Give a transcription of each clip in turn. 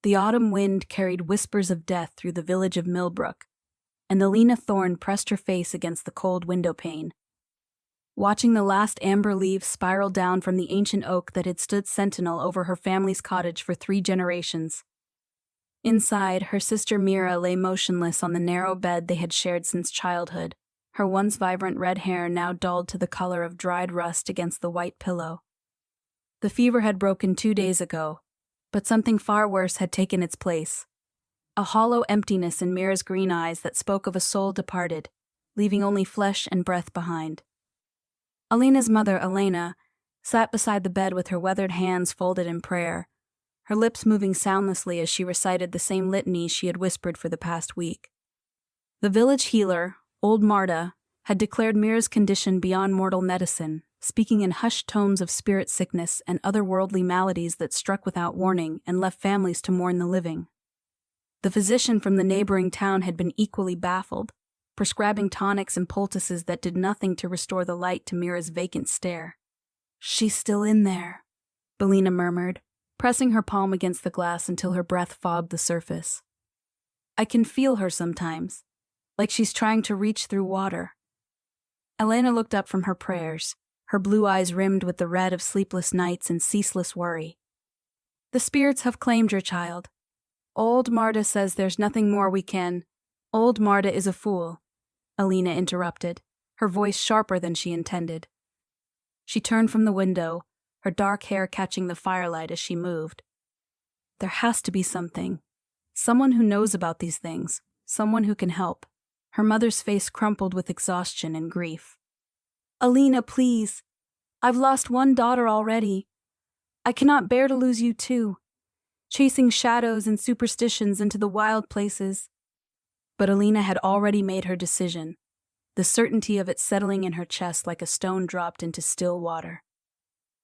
The autumn wind carried whispers of death through the village of Millbrook, and Alina Thorne pressed her face against the cold window pane, watching the last amber leaves spiral down from the ancient oak that had stood sentinel over her family's cottage for 3 generations. Inside, her sister Mira lay motionless on the narrow bed they had shared since childhood, her once vibrant red hair now dulled to the color of dried rust against the white pillow. The fever had broken 2 days ago, but something far worse had taken its place. A hollow emptiness in Mira's green eyes that spoke of a soul departed, leaving only flesh and breath behind. Alina's mother, Elena, sat beside the bed with her weathered hands folded in prayer, her lips moving soundlessly as she recited the same litany she had whispered for the past week. The village healer, old Marta, had declared Mira's condition beyond mortal medicine, speaking in hushed tones of spirit sickness and otherworldly maladies that struck without warning and left families to mourn the living. The physician from the neighboring town had been equally baffled, prescribing tonics and poultices that did nothing to restore the light to Mira's vacant stare. "She's still in there," Belina murmured, pressing her palm against the glass until her breath fogged the surface. "I can feel her sometimes, like she's trying to reach through water." Elena looked up from her prayers, her blue eyes rimmed with the red of sleepless nights and ceaseless worry. "The spirits have claimed your child. Old Marta says there's nothing more we can—" "Old Marta is a fool," Alina interrupted, her voice sharper than she intended. She turned from the window, her dark hair catching the firelight as she moved. "There has to be something. Someone who knows about these things, someone who can help." Her mother's face crumpled with exhaustion and grief. "Alina, please. I've lost 1 daughter already. I cannot bear to lose you too, chasing shadows and superstitions into the wild places." But Alina had already made her decision, the certainty of it settling in her chest like a stone dropped into still water.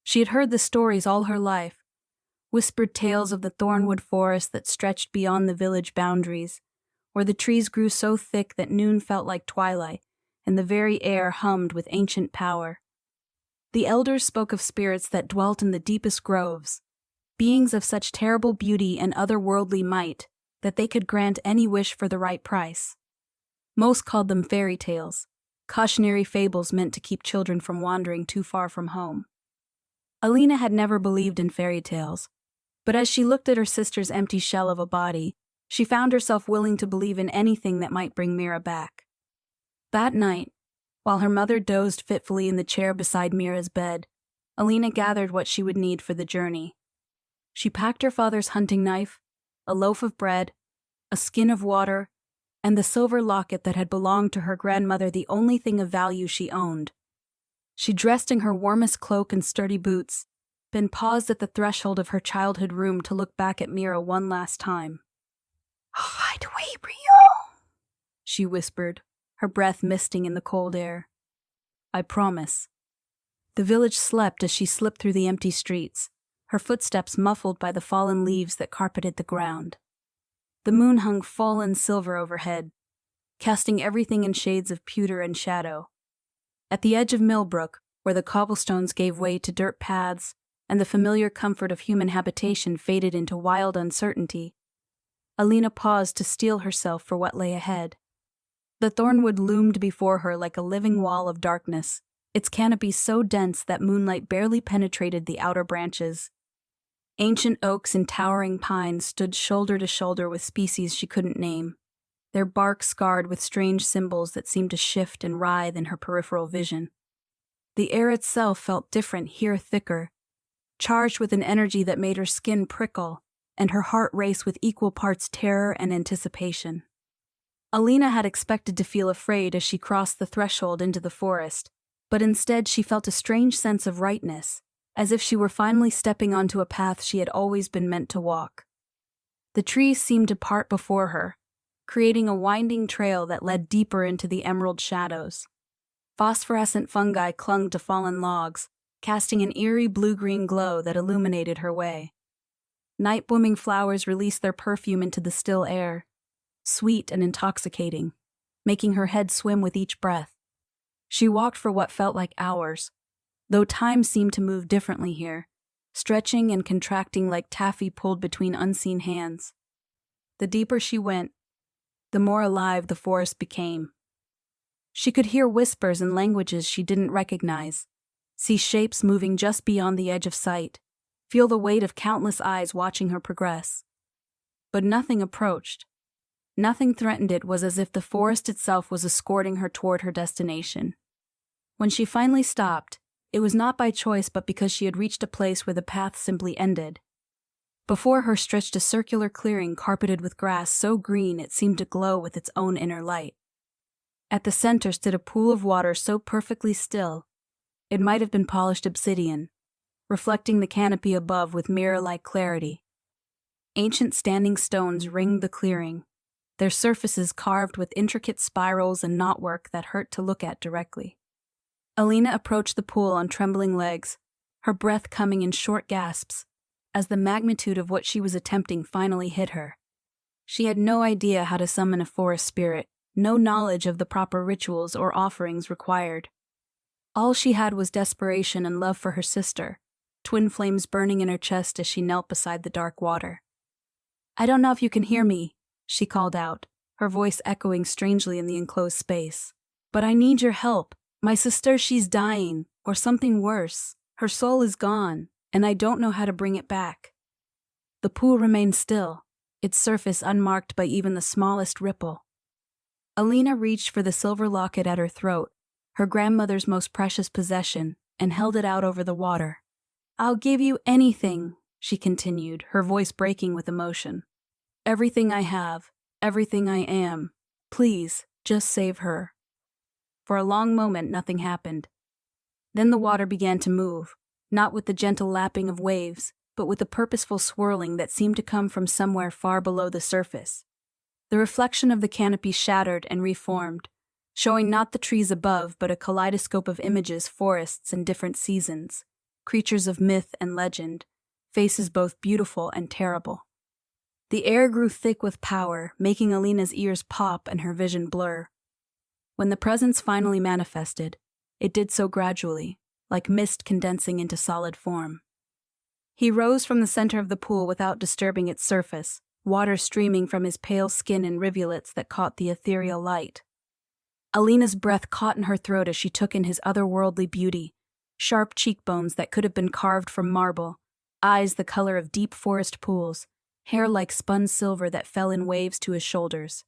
She had heard the stories all her life, whispered tales of the Thornwood Forest that stretched beyond the village boundaries, where the trees grew so thick that noon felt like twilight, and the very air hummed with ancient power. The elders spoke of spirits that dwelt in the deepest groves, beings of such terrible beauty and otherworldly might that they could grant any wish for the right price. Most called them fairy tales, cautionary fables meant to keep children from wandering too far from home. Alina had never believed in fairy tales, but as she looked at her sister's empty shell of a body, she found herself willing to believe in anything that might bring Mira back. That night, while her mother dozed fitfully in the chair beside Mira's bed, Alina gathered what she would need for the journey. She packed her father's hunting knife, a loaf of bread, a skin of water, and the silver locket that had belonged to her grandmother, the only thing of value she owned. She dressed in her warmest cloak and sturdy boots, then paused at the threshold of her childhood room to look back at Mira one last time. "I'll find a way, Brio," she whispered, her breath misting in the cold air. "I promise." The village slept as she slipped through the empty streets, her footsteps muffled by the fallen leaves that carpeted the ground. The moon hung full and silver overhead, casting everything in shades of pewter and shadow. At the edge of Millbrook, where the cobblestones gave way to dirt paths and the familiar comfort of human habitation faded into wild uncertainty, Alina paused to steel herself for what lay ahead. The thornwood loomed before her like a living wall of darkness, its canopy so dense that moonlight barely penetrated the outer branches. Ancient oaks and towering pines stood shoulder to shoulder with species she couldn't name, their bark scarred with strange symbols that seemed to shift and writhe in her peripheral vision. The air itself felt different here, thicker, charged with an energy that made her skin prickle and her heart race with equal parts terror and anticipation. Alina had expected to feel afraid as she crossed the threshold into the forest, but instead she felt a strange sense of rightness, as if she were finally stepping onto a path she had always been meant to walk. The trees seemed to part before her, creating a winding trail that led deeper into the emerald shadows. Phosphorescent fungi clung to fallen logs, casting an eerie blue-green glow that illuminated her way. Night-blooming flowers released their perfume into the still air, sweet and intoxicating, making her head swim with each breath. She walked for what felt like hours, though time seemed to move differently here, stretching and contracting like taffy pulled between unseen hands. The deeper she went, the more alive the forest became. She could hear whispers in languages she didn't recognize, see shapes moving just beyond the edge of sight, feel the weight of countless eyes watching her progress. But nothing approached. Nothing threatened. It was as if the forest itself was escorting her toward her destination. When she finally stopped, it was not by choice but because she had reached a place where the path simply ended. Before her stretched a circular clearing carpeted with grass so green it seemed to glow with its own inner light. At the center stood a pool of water so perfectly still, it might have been polished obsidian, reflecting the canopy above with mirror-like clarity. Ancient standing stones ringed the clearing, their surfaces carved with intricate spirals and knotwork that hurt to look at directly. Alina approached the pool on trembling legs, her breath coming in short gasps, as the magnitude of what she was attempting finally hit her. She had no idea how to summon a forest spirit, no knowledge of the proper rituals or offerings required. All she had was desperation and love for her sister, twin flames burning in her chest as she knelt beside the dark water. "I don't know if you can hear me," she called out, her voice echoing strangely in the enclosed space. "But I need your help. My sister, she's dying, or something worse. Her soul is gone, and I don't know how to bring it back." The pool remained still, its surface unmarked by even the smallest ripple. Alina reached for the silver locket at her throat, her grandmother's most precious possession, and held it out over the water. "I'll give you anything," she continued, her voice breaking with emotion. "Everything I have, everything I am. Please, just save her." For a long moment, nothing happened. Then the water began to move, not with the gentle lapping of waves, but with a purposeful swirling that seemed to come from somewhere far below the surface. The reflection of the canopy shattered and reformed, showing not the trees above but a kaleidoscope of images, forests in different seasons, creatures of myth and legend, faces both beautiful and terrible. The air grew thick with power, making Alina's ears pop and her vision blur. When the presence finally manifested, it did so gradually, like mist condensing into solid form. He rose from the center of the pool without disturbing its surface, water streaming from his pale skin in rivulets that caught the ethereal light. Alina's breath caught in her throat as she took in his otherworldly beauty, sharp cheekbones that could have been carved from marble, eyes the color of deep forest pools, hair like spun silver that fell in waves to his shoulders.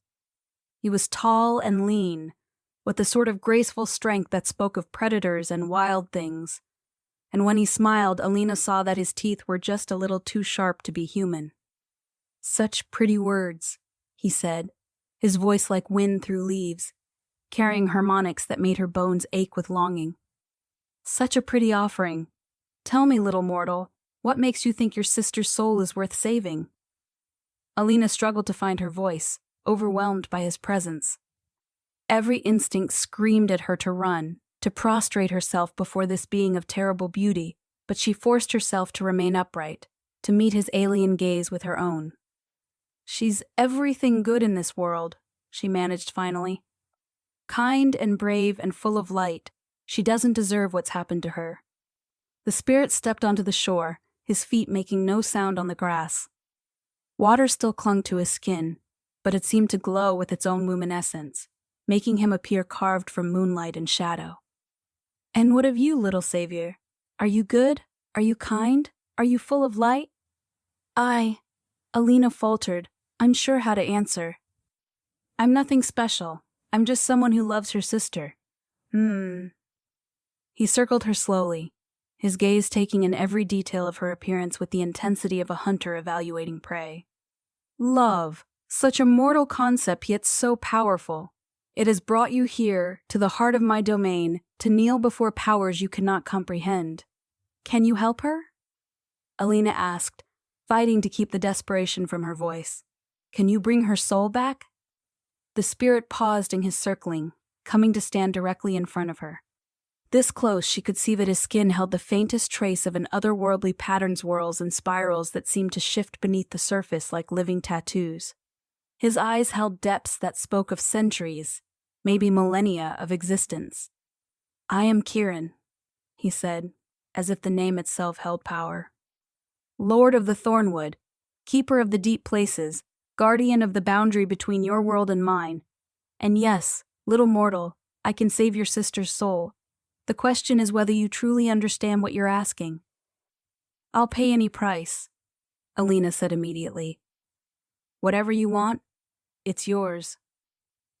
He was tall and lean, with the sort of graceful strength that spoke of predators and wild things. And when he smiled, Alina saw that his teeth were just a little too sharp to be human. "Such pretty words," he said, his voice like wind through leaves, carrying harmonics that made her bones ache with longing. "Such a pretty offering. Tell me, little mortal, what makes you think your sister's soul is worth saving?" Alina struggled to find her voice, overwhelmed by his presence. Every instinct screamed at her to run, to prostrate herself before this being of terrible beauty, but she forced herself to remain upright, to meet his alien gaze with her own. "She's everything good in this world," she managed finally. "Kind and brave and full of light. She doesn't deserve what's happened to her." The spirit stepped onto the shore, his feet making no sound on the grass. Water still clung to his skin, but it seemed to glow with its own luminescence, making him appear carved from moonlight and shadow. "And what of you, little savior? Are you good? Are you kind? Are you full of light?" Alina faltered, unsure how to answer. "I'm nothing special. I'm just someone who loves her sister." He circled her slowly, his gaze taking in every detail of her appearance with the intensity of a hunter evaluating prey. "Love, such a mortal concept yet so powerful. It has brought you here, to the heart of my domain, to kneel before powers you cannot comprehend. Can you help her?" Alina asked, fighting to keep the desperation from her voice. "Can you bring her soul back?" The spirit paused in his circling, coming to stand directly in front of her. This close, she could see that his skin held the faintest trace of an otherworldly pattern, swirls and spirals that seemed to shift beneath the surface like living tattoos. His eyes held depths that spoke of centuries, maybe millennia of existence. "I am Kieran," he said, as if the name itself held power. Lord of the Thornwood, keeper of the deep places, guardian of the boundary between your world and mine. And yes, little mortal, I can save your sister's soul. The question is whether you truly understand what you're asking. I'll pay any price, Alina said immediately. Whatever you want, it's yours.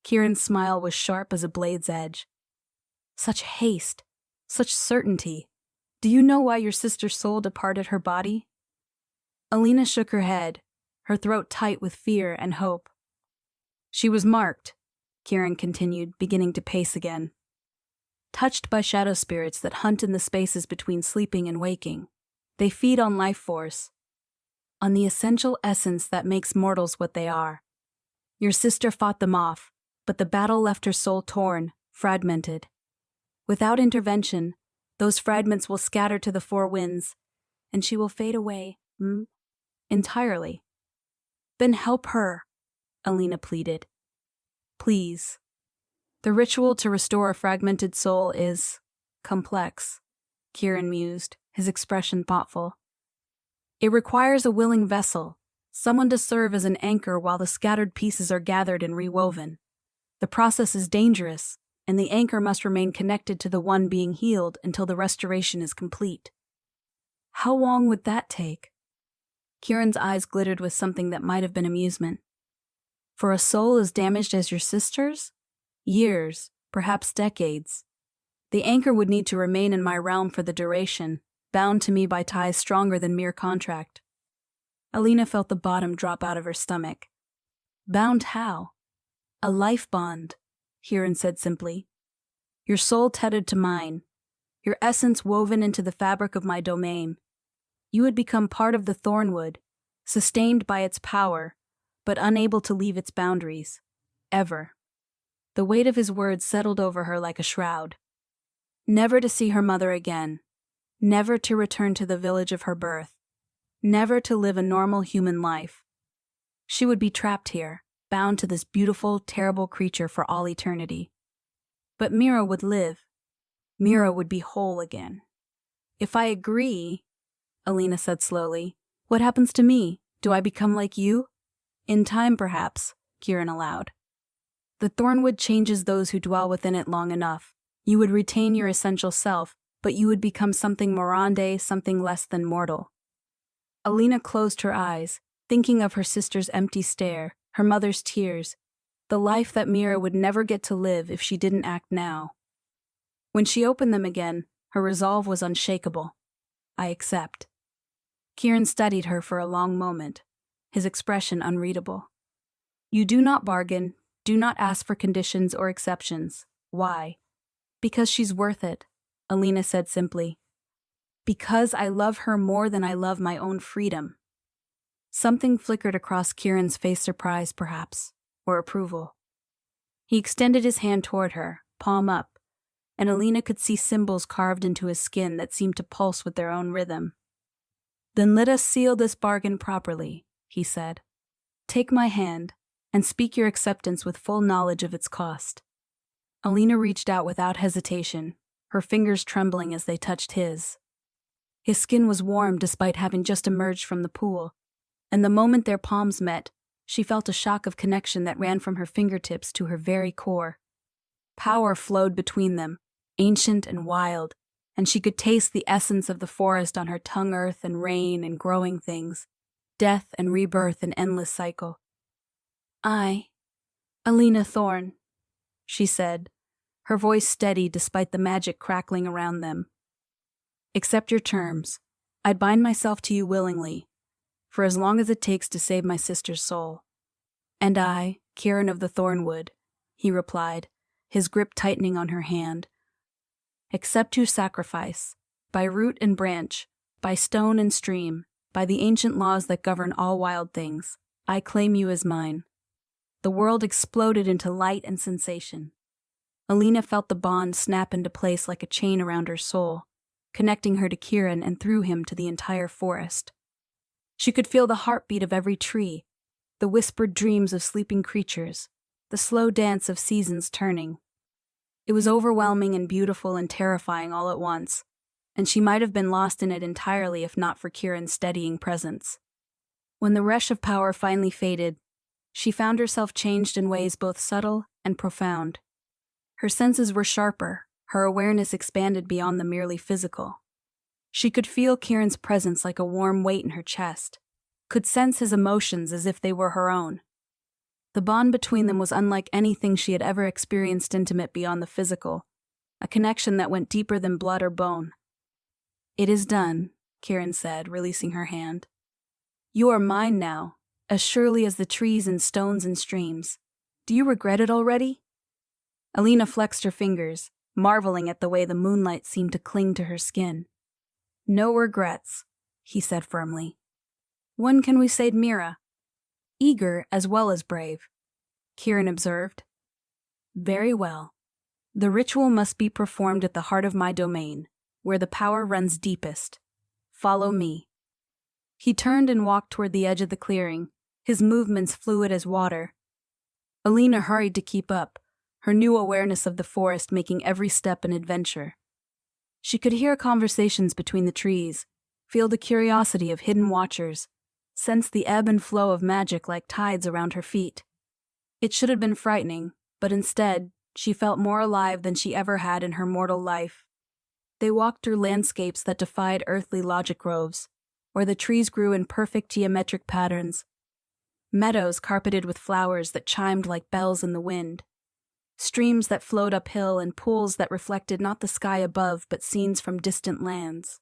Kieran's smile was sharp as a blade's edge. Such haste, such certainty. Do you know why your sister's soul departed her body? Alina shook her head, her throat tight with fear and hope. She was marked, Kieran continued, beginning to pace again. Touched by shadow spirits that hunt in the spaces between sleeping and waking, they feed on life force, on the essential essence that makes mortals what they are. Your sister fought them off, but the battle left her soul torn, fragmented. Without intervention, those fragments will scatter to the four winds, and she will fade away, entirely. Then help her, Alina pleaded. Please. The ritual to restore a fragmented soul is complex, Kieran mused, his expression thoughtful. It requires a willing vessel, someone to serve as an anchor while the scattered pieces are gathered and rewoven. The process is dangerous, and the anchor must remain connected to the one being healed until the restoration is complete. How long would that take? Kieran's eyes glittered with something that might have been amusement. For a soul as damaged as your sister's? Years, perhaps decades. The anchor would need to remain in my realm for the duration, bound to me by ties stronger than mere contract. Alina felt the bottom drop out of her stomach. Bound how? A life bond, Kieran said simply. Your soul tethered to mine, your essence woven into the fabric of my domain. You would become part of the Thornwood, sustained by its power, but unable to leave its boundaries. Ever. The weight of his words settled over her like a shroud. Never to see her mother again. Never to return to the village of her birth. Never to live a normal human life. She would be trapped here, bound to this beautiful, terrible creature for all eternity. But Mira would live. Mira would be whole again. If I agree, Alina said slowly, what happens to me? Do I become like you? In time, perhaps, Kieran allowed. The Thornwood changes those who dwell within it long enough. You would retain your essential self, but you would become something morande, something less than mortal. Alina closed her eyes, thinking of her sister's empty stare, her mother's tears, the life that Mira would never get to live if she didn't act now. When she opened them again, her resolve was unshakable. I accept. Kieran studied her for a long moment, his expression unreadable. You do not bargain, do not ask for conditions or exceptions. Why? Because she's worth it, Alina said simply. Because I love her more than I love my own freedom. Something flickered across Kieran's face, surprise perhaps, or approval. He extended his hand toward her, palm up, and Alina could see symbols carved into his skin that seemed to pulse with their own rhythm. Then let us seal this bargain properly, he said. Take my hand, and speak your acceptance with full knowledge of its cost. Alina reached out without hesitation, her fingers trembling as they touched his. His skin was warm despite having just emerged from the pool, and the moment their palms met, she felt a shock of connection that ran from her fingertips to her very core. Power flowed between them, ancient and wild, and she could taste the essence of the forest on her tongue, earth and rain and growing things, death and rebirth in endless cycle. I, Alina Thorne, she said, her voice steady despite the magic crackling around them. Accept your terms. I'd bind myself to you willingly, for as long as it takes to save my sister's soul. And I, Kieran of the Thornwood, he replied, his grip tightening on her hand. Accept your sacrifice, by root and branch, by stone and stream, by the ancient laws that govern all wild things. I claim you as mine. The world exploded into light and sensation. Alina felt the bond snap into place like a chain around her soul, connecting her to Kieran and through him to the entire forest. She could feel the heartbeat of every tree, the whispered dreams of sleeping creatures, the slow dance of seasons turning. It was overwhelming and beautiful and terrifying all at once. and she might have been lost in it entirely if not for Kieran's steadying presence. When the rush of power finally faded, she found herself changed in ways both subtle and profound. Her senses were sharper, her awareness expanded beyond the merely physical. She could feel Kieran's presence like a warm weight in her chest, could sense his emotions as if they were her own. The bond between them was unlike anything she had ever experienced intimate beyond the physical, a connection that went deeper than blood or bone. "It is done," Kieran said, releasing her hand. "You are mine now, as surely as the trees and stones and streams. Do you regret it already?" Alina flexed her fingers, marveling at the way the moonlight seemed to cling to her skin. "No regrets," he said firmly. "When can we save Mira?" "Eager as well as brave," Kieran observed. "Very well. The ritual must be performed at the heart of my domain, where the power runs deepest. Follow me." He turned and walked toward the edge of the clearing, his movements fluid as water. Alina hurried to keep up, her new awareness of the forest making every step an adventure. She could hear conversations between the trees, feel the curiosity of hidden watchers, sense the ebb and flow of magic like tides around her feet. It should have been frightening, but instead, she felt more alive than she ever had in her mortal life. They walked through landscapes that defied earthly logic groves, where the trees grew in perfect geometric patterns, meadows carpeted with flowers that chimed like bells in the wind, streams that flowed uphill and pools that reflected not the sky above but scenes from distant lands.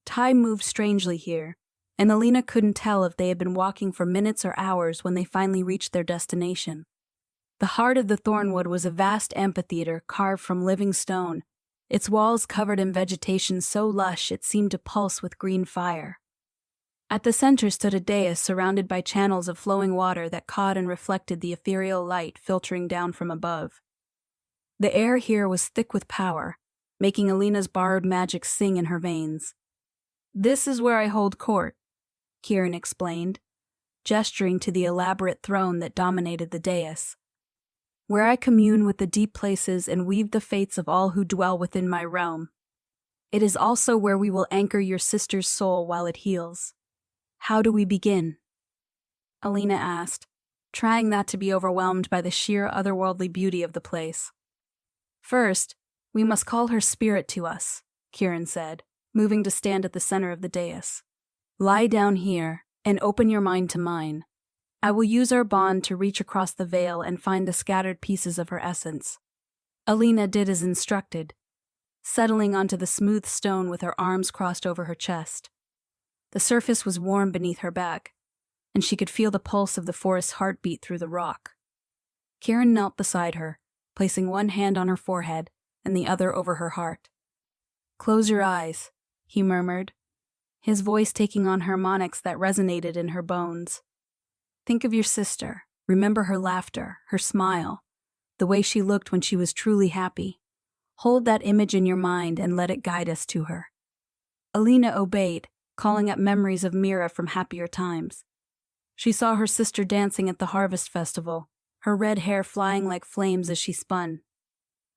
Time moved strangely here, and Alina couldn't tell if they had been walking for minutes or hours when they finally reached their destination. The heart of the Thornwood was a vast amphitheater carved from living stone, its walls covered in vegetation so lush it seemed to pulse with green fire. At the center stood a dais surrounded by channels of flowing water that caught and reflected the ethereal light filtering down from above. The air here was thick with power, making Alina's borrowed magic sing in her veins. "This is where I hold court," Kieran explained, gesturing to the elaborate throne that dominated the dais. "Where I commune with the deep places and weave the fates of all who dwell within my realm. It is also where we will anchor your sister's soul while it heals. How do we begin?" Alina asked, trying not to be overwhelmed by the sheer otherworldly beauty of the place. "First, we must call her spirit to us," Kieran said, moving to stand at the center of the dais. "Lie down here and open your mind to mine. I will use our bond to reach across the veil and find the scattered pieces of her essence." Alina did as instructed, settling onto the smooth stone with her arms crossed over her chest. The surface was warm beneath her back, and she could feel the pulse of the forest's heartbeat through the rock. Kieran knelt beside her, placing one hand on her forehead and the other over her heart. "Close your eyes," he murmured, his voice taking on harmonics that resonated in her bones. "Think of your sister. Remember her laughter, her smile, the way she looked when she was truly happy. Hold that image in your mind and let it guide us to her." Alina obeyed, calling up memories of Mira from happier times. She saw her sister dancing at the harvest festival, her red hair flying like flames as she spun.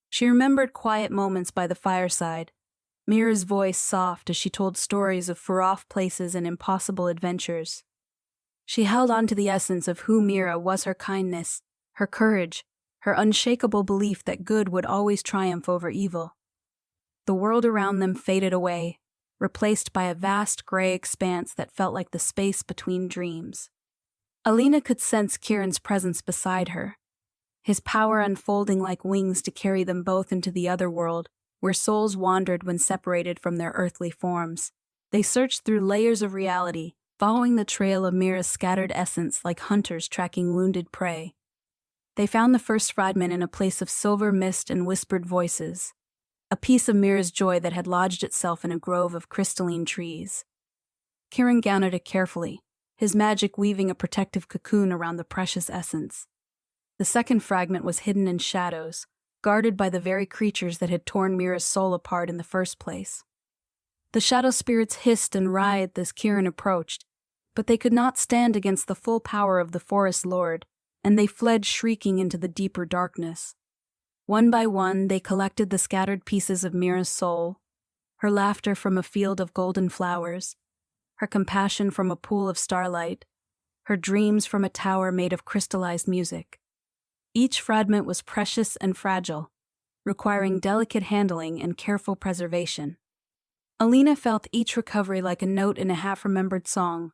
She remembered quiet moments by the fireside, Mira's voice soft as she told stories of far-off places and impossible adventures. She held on to the essence of who Mira was: her kindness, her courage, her unshakable belief that good would always triumph over evil. The world around them faded away, replaced by a vast gray expanse that felt like the space between dreams. Alina could sense Kieran's presence beside her, his power unfolding like wings to carry them both into the other world, where souls wandered when separated from their earthly forms. They searched through layers of reality, following the trail of Mira's scattered essence like hunters tracking wounded prey. They found the first fragment in a place of silver mist and whispered voices, a piece of Mira's joy that had lodged itself in a grove of crystalline trees. Kieran gathered it carefully, his magic weaving a protective cocoon around the precious essence. The second fragment was hidden in shadows, guarded by the very creatures that had torn Mira's soul apart in the first place. The shadow spirits hissed and writhed as Kieran approached, but they could not stand against the full power of the forest lord, and they fled shrieking into the deeper darkness. One by one, they collected the scattered pieces of Mira's soul, her laughter from a field of golden flowers, her compassion from a pool of starlight, her dreams from a tower made of crystallized music. Each fragment was precious and fragile, requiring delicate handling and careful preservation. Alina felt each recovery like a note in a half-remembered song,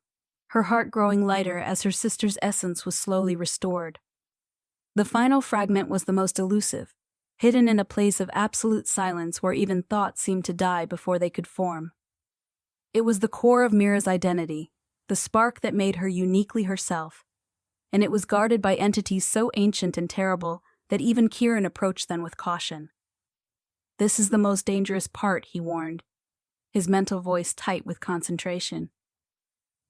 her heart growing lighter as her sister's essence was slowly restored. The final fragment was the most elusive, hidden in a place of absolute silence where even thoughts seemed to die before they could form. It was the core of Mira's identity, the spark that made her uniquely herself, and it was guarded by entities so ancient and terrible that even Kieran approached them with caution. "This is the most dangerous part," he warned, his mental voice tight with concentration.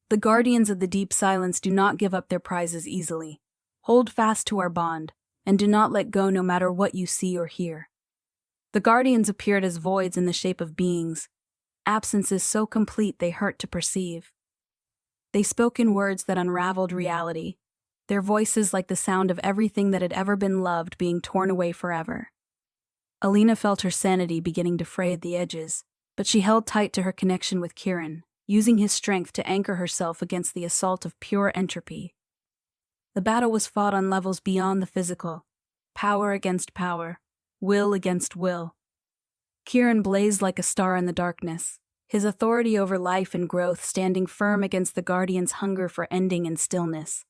"The guardians of the deep silence do not give up their prizes easily. Hold fast to our bond, and do not let go no matter what you see or hear." The guardians appeared as voids in the shape of beings, absences so complete they hurt to perceive. They spoke in words that unraveled reality, their voices like the sound of everything that had ever been loved being torn away forever. Alina felt her sanity beginning to fray at the edges, but she held tight to her connection with Kieran, using his strength to anchor herself against the assault of pure entropy. The battle was fought on levels beyond the physical, power against power, will against will. Kieran blazed like a star in the darkness, his authority over life and growth standing firm against the Guardian's hunger for ending and stillness.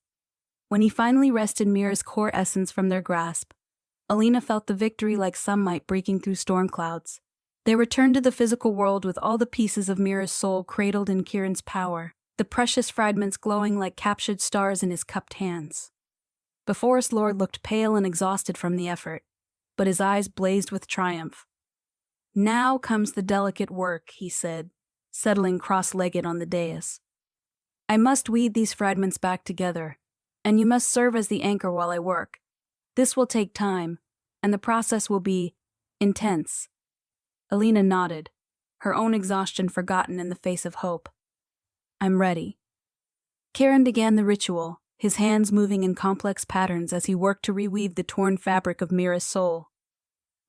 When he finally wrested Mira's core essence from their grasp, Alina felt the victory like sunlight breaking through storm clouds. They returned to the physical world with all the pieces of Mira's soul cradled in Kieran's power, the precious fragments glowing like captured stars in his cupped hands. The Forest Lord looked pale and exhausted from the effort, but his eyes blazed with triumph. "Now comes the delicate work," he said, settling cross-legged on the dais. "I must weave these fragments back together, and you must serve as the anchor while I work. This will take time, and the process will be intense." Alina nodded, her own exhaustion forgotten in the face of hope. "I'm ready." Kieran began the ritual, his hands moving in complex patterns as he worked to reweave the torn fabric of Mira's soul.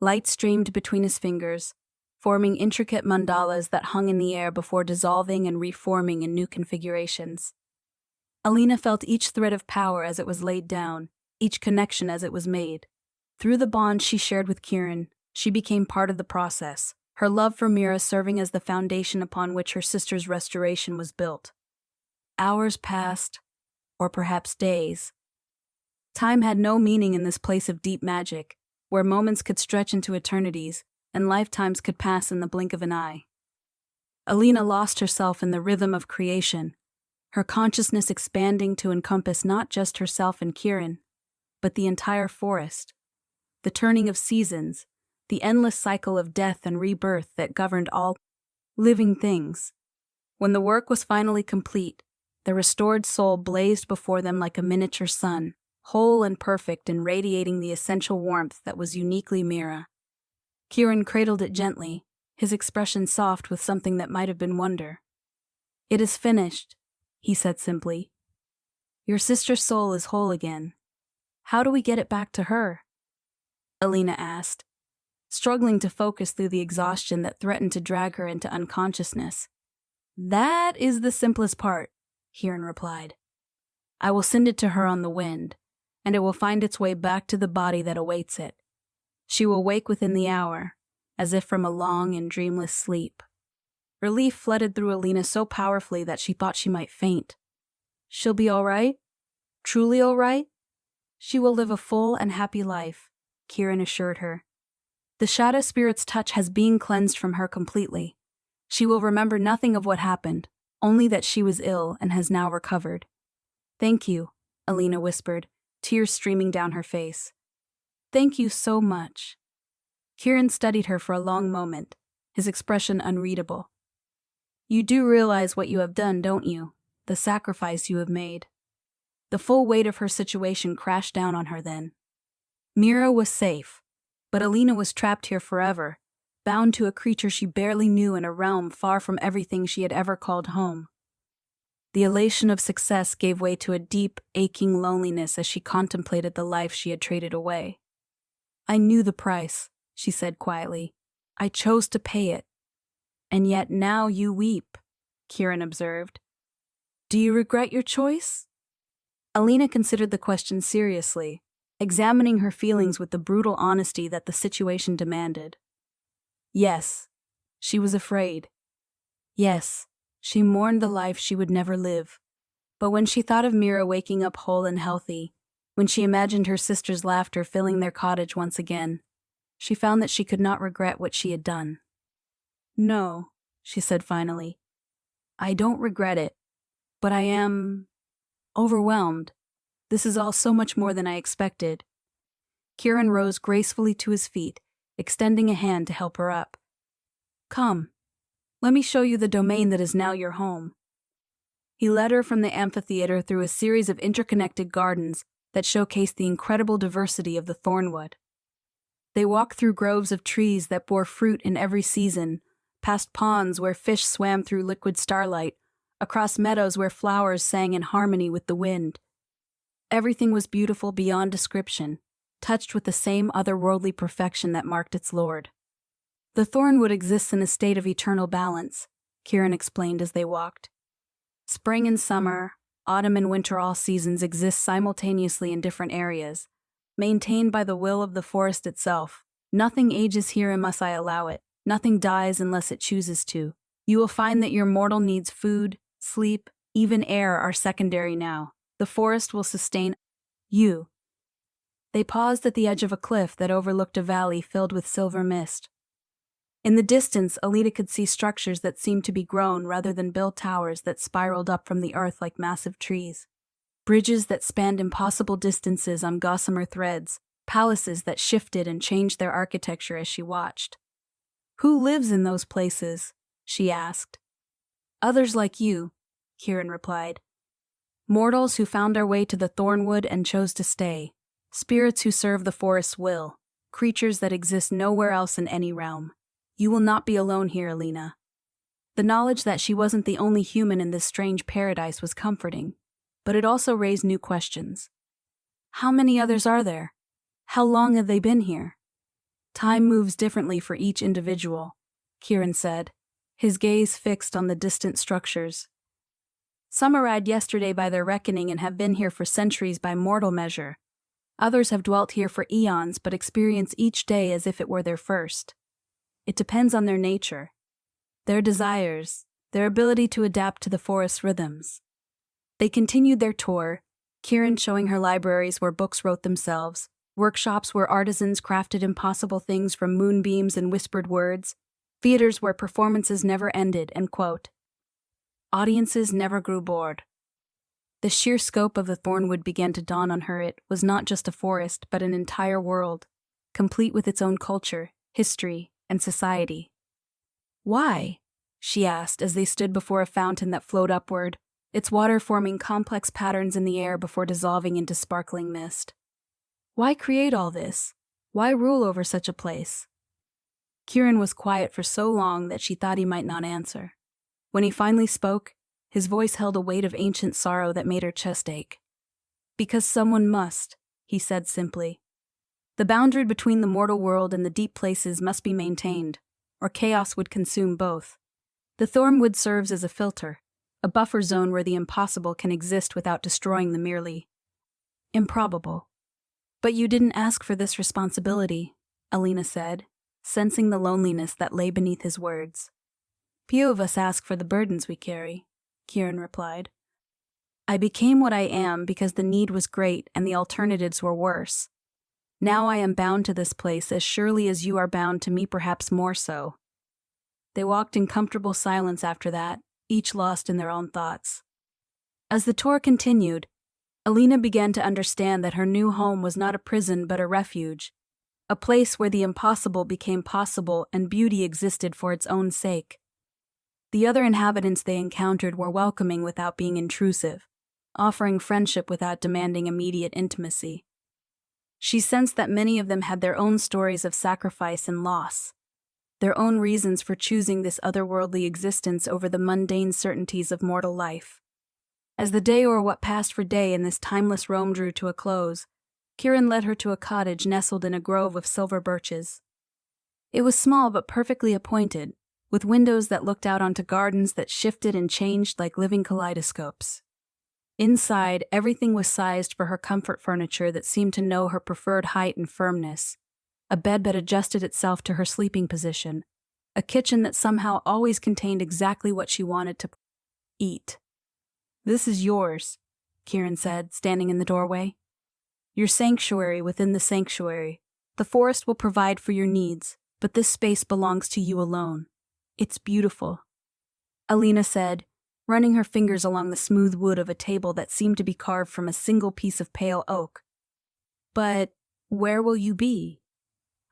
Light streamed between his fingers, forming intricate mandalas that hung in the air before dissolving and reforming in new configurations. Alina felt each thread of power as it was laid down, each connection as it was made. Through the bond she shared with Kieran, she became part of the process, her love for Mira serving as the foundation upon which her sister's restoration was built. Hours passed, or perhaps days. Time had no meaning in this place of deep magic, where moments could stretch into eternities, and lifetimes could pass in the blink of an eye. Alina lost herself in the rhythm of creation, her consciousness expanding to encompass not just herself and Kieran, but the entire forest, the turning of seasons, the endless cycle of death and rebirth that governed all living things. When the work was finally complete, the restored soul blazed before them like a miniature sun, whole and perfect and radiating the essential warmth that was uniquely Mira. Kieran cradled it gently, his expression soft with something that might have been wonder. "It is finished," he said simply. "Your sister's soul is whole again. How do we get it back to her?" Alina asked, struggling to focus through the exhaustion that threatened to drag her into unconsciousness. "That is the simplest part," Kieran replied. "I will send it to her on the wind, and it will find its way back to the body that awaits it. She will wake within the hour, as if from a long and dreamless sleep." Relief flooded through Alina so powerfully that she thought she might faint. "She'll be all right? Truly all right?" "She will live a full and happy life," Kieran assured her. "The shadow spirit's touch has been cleansed from her completely. She will remember nothing of what happened, only that she was ill and has now recovered." "Thank you," Alina whispered, tears streaming down her face. "Thank you so much." Kieran studied her for a long moment, his expression unreadable. "You do realize what you have done, don't you? The sacrifice you have made." The full weight of her situation crashed down on her then. Mira was safe, but Alina was trapped here forever, bound to a creature she barely knew in a realm far from everything she had ever called home. The elation of success gave way to a deep, aching loneliness as she contemplated the life she had traded away. "I knew the price," she said quietly. "I chose to pay it. And yet now you weep, Kieran observed. Do you regret your choice? Alina considered the question seriously, examining her feelings with the brutal honesty that the situation demanded. Yes, she was afraid. Yes, she mourned the life she would never live. But when she thought of Mira waking up whole and healthy, when she imagined her sister's laughter filling their cottage once again, she found that she could not regret what she had done. No, she said finally. I don't regret it, but I am overwhelmed. This is all so much more than I expected. Kieran rose gracefully to his feet, extending a hand to help her up. Come, let me show you the domain that is now your home. He led her from the amphitheater through a series of interconnected gardens that showcased the incredible diversity of the Thornwood. They walked through groves of trees that bore fruit in every season, past ponds where fish swam through liquid starlight, across meadows where flowers sang in harmony with the wind. Everything was beautiful beyond description, touched with the same otherworldly perfection that marked its lord. The Thornwood exists in a state of eternal balance, Kieran explained as they walked. Spring and summer, autumn and winter, all seasons exist simultaneously in different areas, maintained by the will of the forest itself. Nothing ages here unless I allow it. Nothing dies unless it chooses to. You will find that your mortal needs food, sleep, even air are secondary now. The forest will sustain you. They paused at the edge of a cliff that overlooked a valley filled with silver mist. In the distance, Alina could see structures that seemed to be grown rather than built, towers that spiraled up from the earth like massive trees. Bridges that spanned impossible distances on gossamer threads, palaces that shifted and changed their architecture as she watched. Who lives in those places? She asked. Others like you, Kieran replied. Mortals who found their way to the Thornwood and chose to stay. Spirits who serve the forest's will. Creatures that exist nowhere else in any realm. You will not be alone here, Alina. The knowledge that she wasn't the only human in this strange paradise was comforting, but it also raised new questions. How many others are there? How long have they been here? Time moves differently for each individual, Kieran said, his gaze fixed on the distant structures. Some arrived yesterday by their reckoning and have been here for centuries by mortal measure. Others have dwelt here for eons but experience each day as if it were their first. It depends on their nature, their desires, their ability to adapt to the forest's rhythms. They continued their tour, Kieran showing her libraries where books wrote themselves, workshops where artisans crafted impossible things from moonbeams and whispered words, theaters where performances never ended, and, quote, audiences never grew bored. The sheer scope of the Thornwood began to dawn on her. It was not just a forest, but an entire world, complete with its own culture, history, and society. Why? She asked as they stood before a fountain that flowed upward, its water forming complex patterns in the air before dissolving into sparkling mist. Why create all this? Why rule over such a place? Kieran was quiet for so long that she thought he might not answer. When he finally spoke, his voice held a weight of ancient sorrow that made her chest ache. Because someone must, he said simply. The boundary between the mortal world and the deep places must be maintained, or chaos would consume both. The Thornwood serves as a filter, a buffer zone where the impossible can exist without destroying the merely improbable. But you didn't ask for this responsibility, Alina said, sensing the loneliness that lay beneath his words. Few of us ask for the burdens we carry, Kieran replied. I became what I am because the need was great and the alternatives were worse. Now I am bound to this place as surely as you are bound to me, perhaps more so. They walked in comfortable silence after that, each lost in their own thoughts. As the tour continued, Alina began to understand that her new home was not a prison but a refuge, a place where the impossible became possible and beauty existed for its own sake. The other inhabitants they encountered were welcoming without being intrusive, offering friendship without demanding immediate intimacy. She sensed that many of them had their own stories of sacrifice and loss, their own reasons for choosing this otherworldly existence over the mundane certainties of mortal life. As the day or what passed for day in this timeless roam drew to a close, Kieran led her to a cottage nestled in a grove of silver birches. It was small but perfectly appointed, with windows that looked out onto gardens that shifted and changed like living kaleidoscopes. Inside, everything was sized for her comfort furniture that seemed to know her preferred height and firmness, a bed that adjusted itself to her sleeping position, a kitchen that somehow always contained exactly what she wanted to eat. "This is yours," Kieran said, standing in the doorway. "Your sanctuary within the sanctuary. The forest will provide for your needs, but this space belongs to you alone. It's beautiful," Alina said, running her fingers along the smooth wood of a table that seemed to be carved from a single piece of pale oak. "But where will you be?"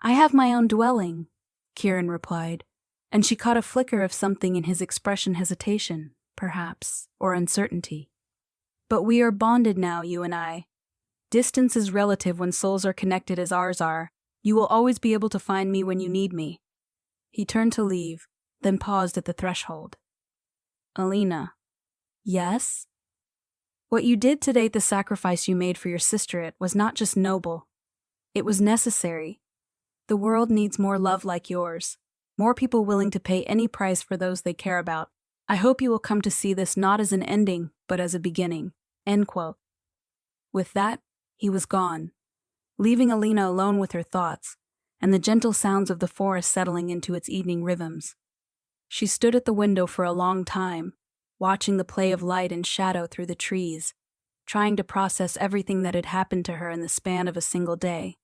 "I have my own dwelling," Kieran replied, and she caught a flicker of something in his expression, hesitation, perhaps, or uncertainty. "But we are bonded now, you and I. Distance is relative when souls are connected as ours are. You will always be able to find me when you need me." He turned to leave, then paused at the threshold. "Alina." "Yes?" "What you did today, the sacrifice you made for your sister, it was not just noble. It was necessary. The world needs more love like yours, more people willing to pay any price for those they care about. I hope you will come to see this not as an ending, but as a beginning." End quote. With that, he was gone, leaving Alina alone with her thoughts, and the gentle sounds of the forest settling into its evening rhythms. She stood at the window for a long time, watching the play of light and shadow through the trees, trying to process everything that had happened to her in the span of a single day.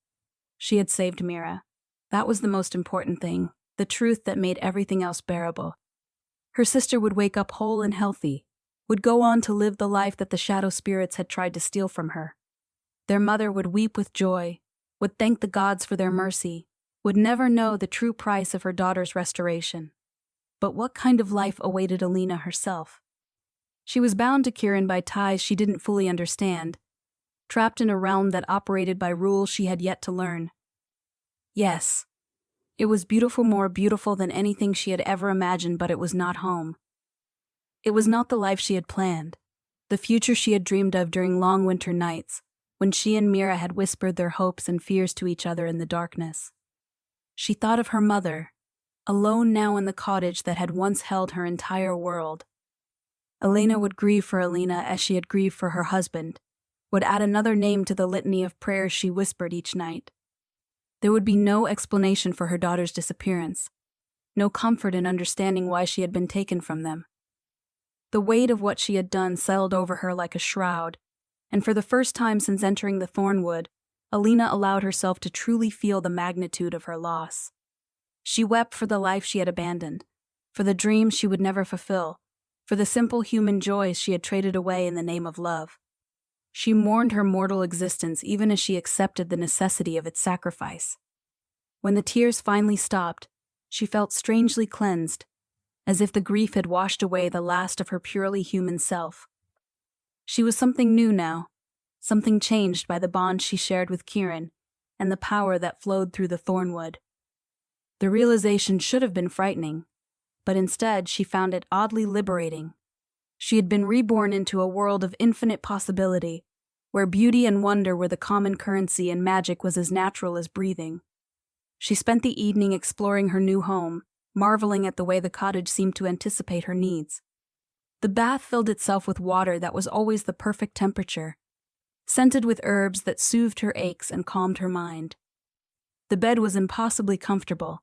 She had saved Mira. That was the most important thing, the truth that made everything else bearable. Her sister would wake up whole and healthy, would go on to live the life that the shadow spirits had tried to steal from her. Their mother would weep with joy, would thank the gods for their mercy, would never know the true price of her daughter's restoration. But what kind of life awaited Alina herself? She was bound to Kieran by ties she didn't fully understand, trapped in a realm that operated by rules she had yet to learn. Yes, it was beautiful, more beautiful than anything she had ever imagined, but it was not home. It was not the life she had planned, the future she had dreamed of during long winter nights, when she and Mira had whispered their hopes and fears to each other in the darkness. She thought of her mother, alone now in the cottage that had once held her entire world. Alina would grieve for Alina as she had grieved for her husband, would add another name to the litany of prayers she whispered each night. There would be no explanation for her daughter's disappearance, no comfort in understanding why she had been taken from them. The weight of what she had done settled over her like a shroud, and for the first time since entering the Thornwood, Alina allowed herself to truly feel the magnitude of her loss. She wept for the life she had abandoned, for the dreams she would never fulfill, for the simple human joys she had traded away in the name of love. She mourned her mortal existence even as she accepted the necessity of its sacrifice. When the tears finally stopped, she felt strangely cleansed, as if the grief had washed away the last of her purely human self. She was something new now, something changed by the bond she shared with Kieran and the power that flowed through the Thornwood. The realization should have been frightening, but instead she found it oddly liberating. She had been reborn into a world of infinite possibility, where beauty and wonder were the common currency and magic was as natural as breathing. She spent the evening exploring her new home, marveling at the way the cottage seemed to anticipate her needs. The bath filled itself with water that was always the perfect temperature, scented with herbs that soothed her aches and calmed her mind. The bed was impossibly comfortable,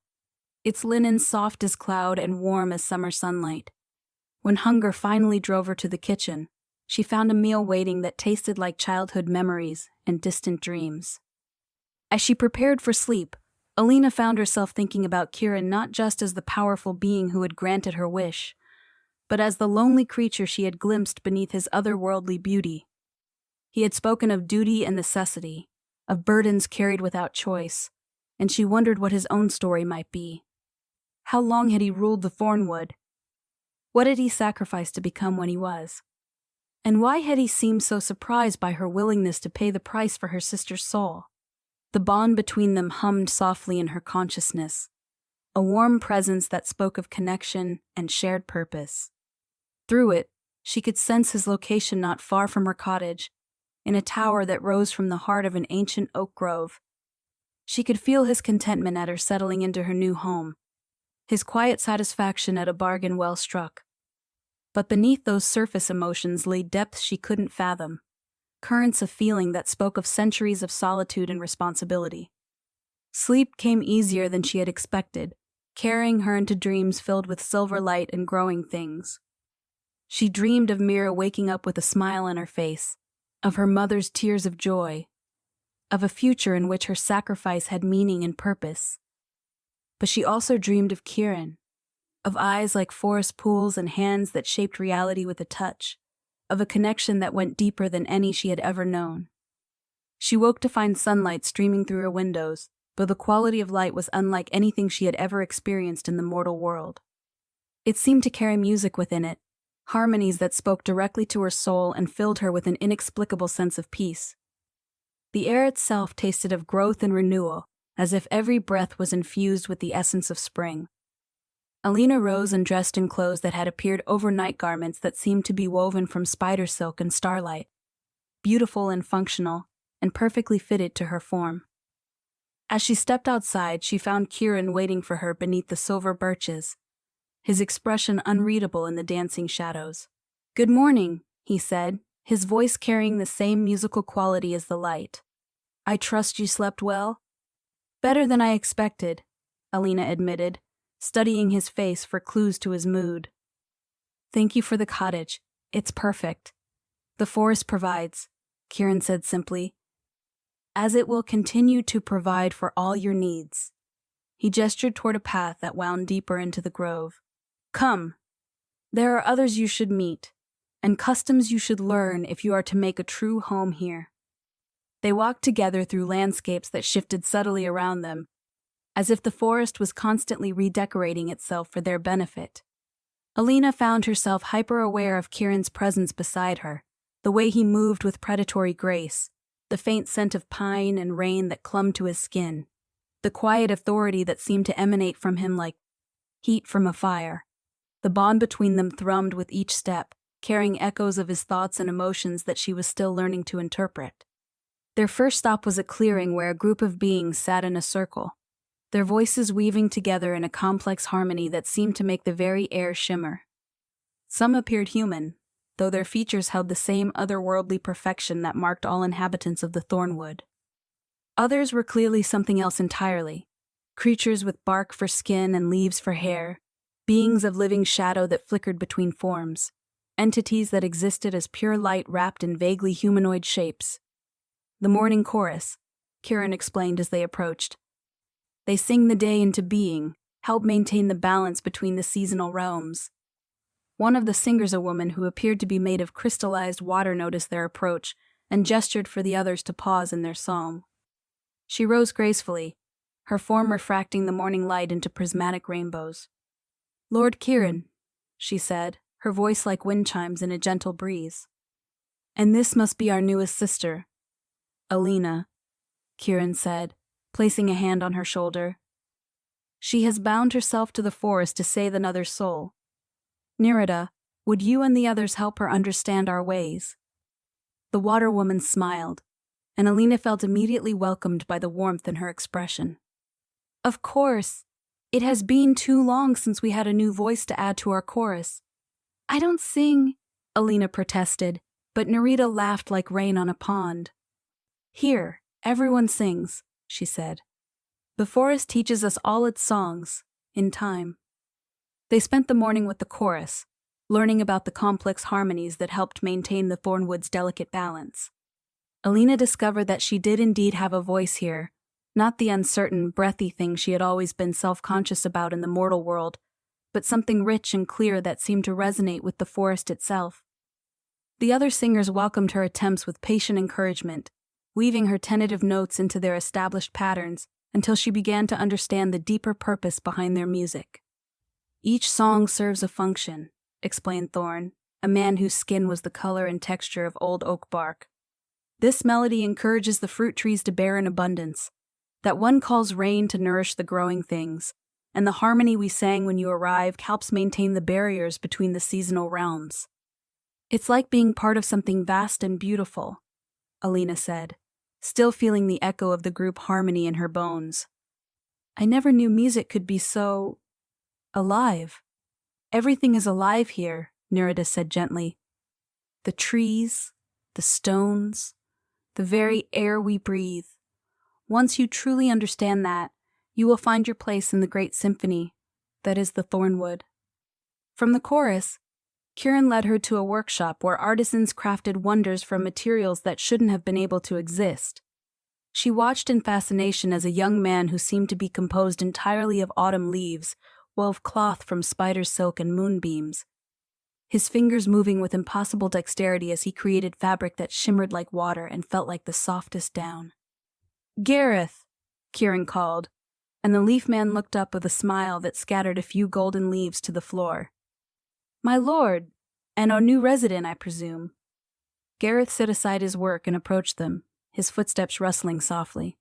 its linen soft as cloud and warm as summer sunlight. When hunger finally drove her to the kitchen, she found a meal waiting that tasted like childhood memories and distant dreams. As she prepared for sleep, Alina found herself thinking about Kieran not just as the powerful being who had granted her wish, but as the lonely creature she had glimpsed beneath his otherworldly beauty. He had spoken of duty and necessity, of burdens carried without choice, and she wondered what his own story might be. How long had he ruled the Thornwood? What had he sacrificed to become what he was? And why had he seemed so surprised by her willingness to pay the price for her sister's soul? The bond between them hummed softly in her consciousness, a warm presence that spoke of connection and shared purpose. Through it, she could sense his location not far from her cottage, in a tower that rose from the heart of an ancient oak grove. She could feel his contentment at her settling into her new home, his quiet satisfaction at a bargain well struck. But beneath those surface emotions lay depths she couldn't fathom, currents of feeling that spoke of centuries of solitude and responsibility. Sleep came easier than she had expected, carrying her into dreams filled with silver light and growing things. She dreamed of Mira waking up with a smile on her face, of her mother's tears of joy, of a future in which her sacrifice had meaning and purpose. But she also dreamed of Kieran, of eyes like forest pools and hands that shaped reality with a touch, of a connection that went deeper than any she had ever known. She woke to find sunlight streaming through her windows, but the quality of light was unlike anything she had ever experienced in the mortal world. It seemed to carry music within it, harmonies that spoke directly to her soul and filled her with an inexplicable sense of peace. The air itself tasted of growth and renewal, as if every breath was infused with the essence of spring. Alina rose and dressed in clothes that had appeared overnight garments that seemed to be woven from spider silk and starlight, beautiful and functional, and perfectly fitted to her form. As she stepped outside, she found Kieran waiting for her beneath the silver birches, his expression unreadable in the dancing shadows. "Good morning," he said, his voice carrying the same musical quality as the light. "I trust you slept well?" "Better than I expected," Alina admitted, studying his face for clues to his mood. "Thank you for the cottage. It's perfect. The forest provides," Kieran said simply, "as it will continue to provide for all your needs." He gestured toward a path that wound deeper into the grove. "Come. There are others you should meet, and customs you should learn if you are to make a true home here." They walked together through landscapes that shifted subtly around them, as if the forest was constantly redecorating itself for their benefit. Alina found herself hyper-aware of Kieran's presence beside her, the way he moved with predatory grace, the faint scent of pine and rain that clung to his skin, the quiet authority that seemed to emanate from him like heat from a fire. The bond between them thrummed with each step, carrying echoes of his thoughts and emotions that she was still learning to interpret. Their first stop was a clearing where a group of beings sat in a circle, their voices weaving together in a complex harmony that seemed to make the very air shimmer. Some appeared human, though their features held the same otherworldly perfection that marked all inhabitants of the Thornwood. Others were clearly something else entirely, creatures with bark for skin and leaves for hair, beings of living shadow that flickered between forms, entities that existed as pure light wrapped in vaguely humanoid shapes. "The morning chorus," Kieran explained as they approached. "They sing the day into being, help maintain the balance between the seasonal realms." One of the singers, a woman who appeared to be made of crystallized water, noticed their approach and gestured for the others to pause in their song. She rose gracefully, her form refracting the morning light into prismatic rainbows. "Lord Kieran," she said, her voice like wind chimes in a gentle breeze. "And this must be our newest sister." "Alina," Kieran said, placing a hand on her shoulder. "She has bound herself to the forest to save another soul. Nirida, would you and the others help her understand our ways?" The water woman smiled, and Alina felt immediately welcomed by the warmth in her expression. "Of course. It has been too long since we had a new voice to add to our chorus." "I don't sing," Alina protested, but Nirida laughed like rain on a pond. "Here, everyone sings," she said. "The forest teaches us all its songs, in time." They spent the morning with the chorus, learning about the complex harmonies that helped maintain the Thornwood's delicate balance. Alina discovered that she did indeed have a voice here, not the uncertain, breathy thing she had always been self-conscious about in the mortal world, but something rich and clear that seemed to resonate with the forest itself. The other singers welcomed her attempts with patient encouragement, weaving her tentative notes into their established patterns until she began to understand the deeper purpose behind their music. "Each song serves a function," explained Thorne, a man whose skin was the color and texture of old oak bark. "This melody encourages the fruit trees to bear in abundance, that one calls rain to nourish the growing things, and the harmony we sang when you arrived helps maintain the barriers between the seasonal realms." "It's like being part of something vast and beautiful," Alina said, still feeling the echo of the group harmony in her bones. "I never knew music could be so Alive. Everything is alive here, Nerida said gently. The trees, the stones, the very air we breathe. Once you truly understand that, you will find your place in the great symphony that is the Thornwood. From the chorus, Kieran led her to a workshop where artisans crafted wonders from materials that shouldn't have been able to exist. She watched in fascination as a young man who seemed to be composed entirely of autumn leaves wove cloth from spider silk and moonbeams, his fingers moving with impossible dexterity as he created fabric that shimmered like water and felt like the softest down. "Gareth," Kieran called, and the leaf man looked up with a smile that scattered a few golden leaves to the floor. "My lord, and our new resident, I presume." Gareth set aside his work and approached them, his footsteps rustling softly.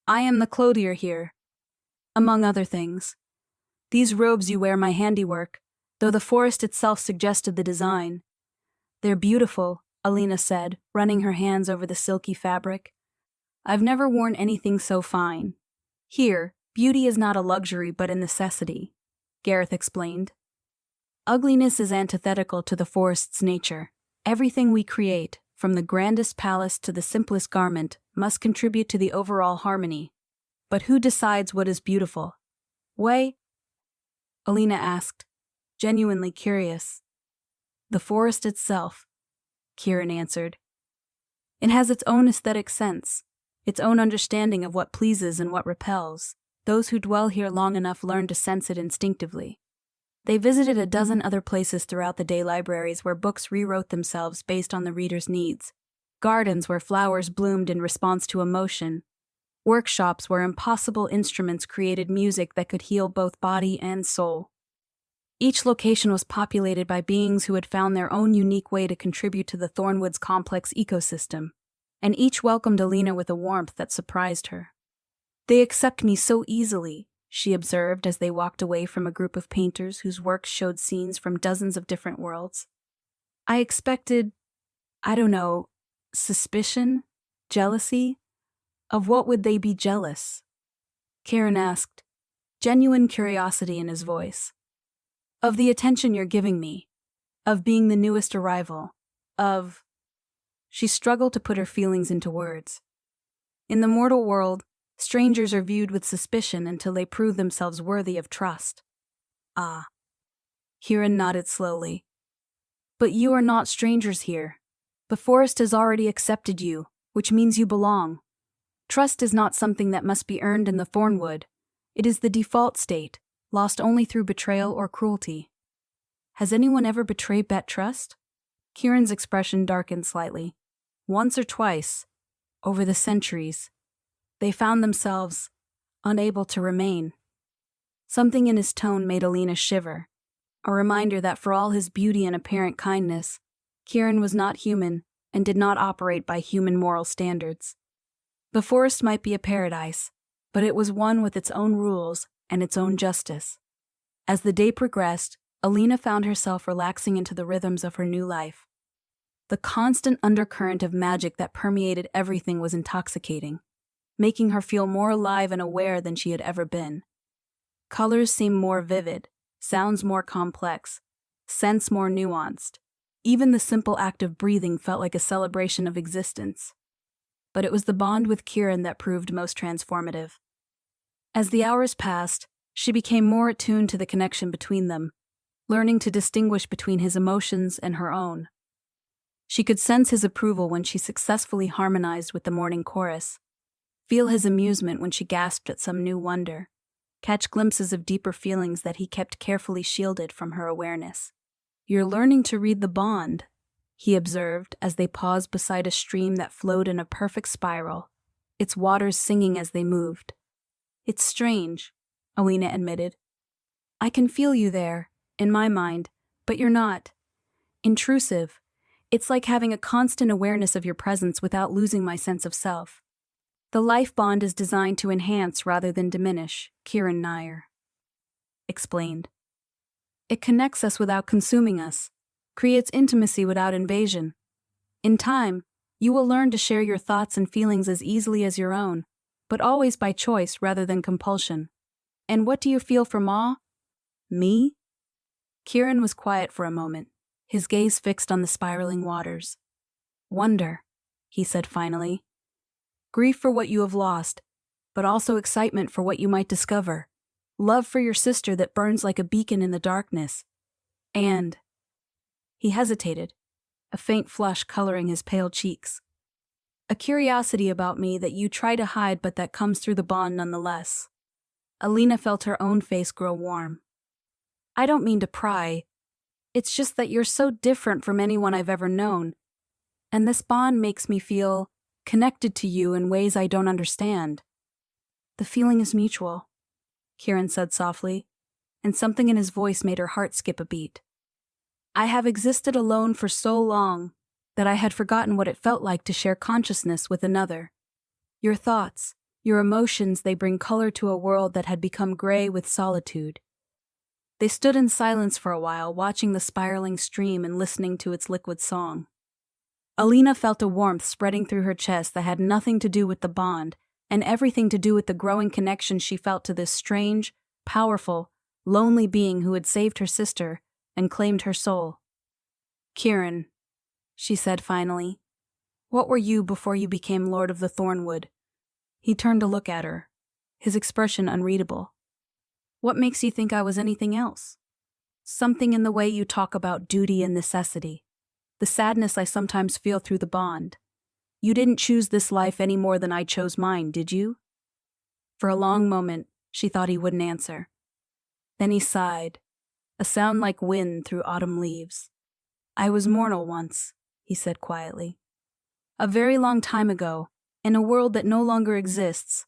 "I am the clothier here. Among other things. These robes you wear my handiwork, though the forest itself suggested the design. They're beautiful," Alina said, running her hands over the silky fabric. "I've never worn anything so fine. Here, beauty is not a luxury but a necessity," Gareth explained. "Ugliness is antithetical to the forest's nature. Everything we create, from the grandest palace to the simplest garment, must contribute to the overall harmony. But who decides what is beautiful? Way?" Alina asked, genuinely curious. "The forest itself," Kieran answered. "It has its own aesthetic sense, its own understanding of what pleases and what repels. Those who dwell here long enough learn to sense it instinctively." They visited a dozen other places throughout the day, libraries where books rewrote themselves based on the reader's needs, gardens where flowers bloomed in response to emotion, workshops where impossible instruments created music that could heal both body and soul. Each location was populated by beings who had found their own unique way to contribute to the Thornwood's complex ecosystem, and each welcomed Alina with a warmth that surprised her. "They accept me so easily," she observed as they walked away from a group of painters whose works showed scenes from dozens of different worlds. "I expected, suspicion, jealousy. Of what would they be jealous?" Kieran asked, genuine curiosity in his voice. "Of the attention you're giving me, of being the newest arrival, of—" She struggled to put her feelings into words. In the mortal world, strangers are viewed with suspicion until they prove themselves worthy of trust. "Ah." Kieran nodded slowly. "But you are not strangers here. The forest has already accepted you, which means you belong. Trust is not something that must be earned in the Thornwood. It is the default state, lost only through betrayal or cruelty." "Has anyone ever betrayed that trust?" Kieran's expression darkened slightly. "Once or twice, over the centuries. They found themselves unable to remain." Something in his tone made Alina shiver, a reminder that for all his beauty and apparent kindness, Kieran was not human and did not operate by human moral standards. The forest might be a paradise, but it was one with its own rules and its own justice. As the day progressed, Alina found herself relaxing into the rhythms of her new life. The constant undercurrent of magic that permeated everything was intoxicating, making her feel more alive and aware than she had ever been. Colors seemed more vivid, sounds more complex, scents more nuanced. Even the simple act of breathing felt like a celebration of existence. But it was the bond with Kieran that proved most transformative. As the hours passed, she became more attuned to the connection between them, learning to distinguish between his emotions and her own. She could sense his approval when she successfully harmonized with the morning chorus, feel his amusement when she gasped at some new wonder, catch glimpses of deeper feelings that he kept carefully shielded from her awareness. "You're learning to read the bond," he observed as they paused beside a stream that flowed in a perfect spiral, its waters singing as they moved. "It's strange," Alina admitted. "I can feel you there, in my mind, but you're not. Intrusive. It's like having a constant awareness of your presence without losing my sense of self. The life bond is designed to enhance rather than diminish," Kieran Nair explained. "It connects us without consuming us, creates intimacy without invasion. In time, you will learn to share your thoughts and feelings as easily as your own, but always by choice rather than compulsion. And what do you feel for Ma?" Me? Kieran was quiet for a moment, his gaze fixed on the spiraling waters. Wonder, he said finally. Grief for what you have lost, but also excitement for what you might discover. Love for your sister that burns like a beacon in the darkness. And... He hesitated, a faint flush coloring his pale cheeks. A curiosity about me that you try to hide but that comes through the bond nonetheless. Alina felt her own face grow warm. I don't mean to pry. It's just that you're so different from anyone I've ever known. And this bond makes me feel connected to you in ways I don't understand. The feeling is mutual, Kieran said softly, and something in his voice made her heart skip a beat. I have existed alone for so long that I had forgotten what it felt like to share consciousness with another. Your thoughts, your emotions, they bring color to a world that had become gray with solitude. They stood in silence for a while, watching the spiraling stream and listening to its liquid song. Alina felt a warmth spreading through her chest that had nothing to do with the bond, and everything to do with the growing connection she felt to this strange, powerful, lonely being who had saved her sister and claimed her soul. Kieran, she said finally, what were you before you became Lord of the Thornwood? He turned to look at her, his expression unreadable. What makes you think I was anything else? Something in the way you talk about duty and necessity. The sadness I sometimes feel through the bond. You didn't choose this life any more than I chose mine, did you? For a long moment, she thought he wouldn't answer. Then he sighed, a sound like wind through autumn leaves. I was mortal once, he said quietly. A very long time ago, in a world that no longer exists.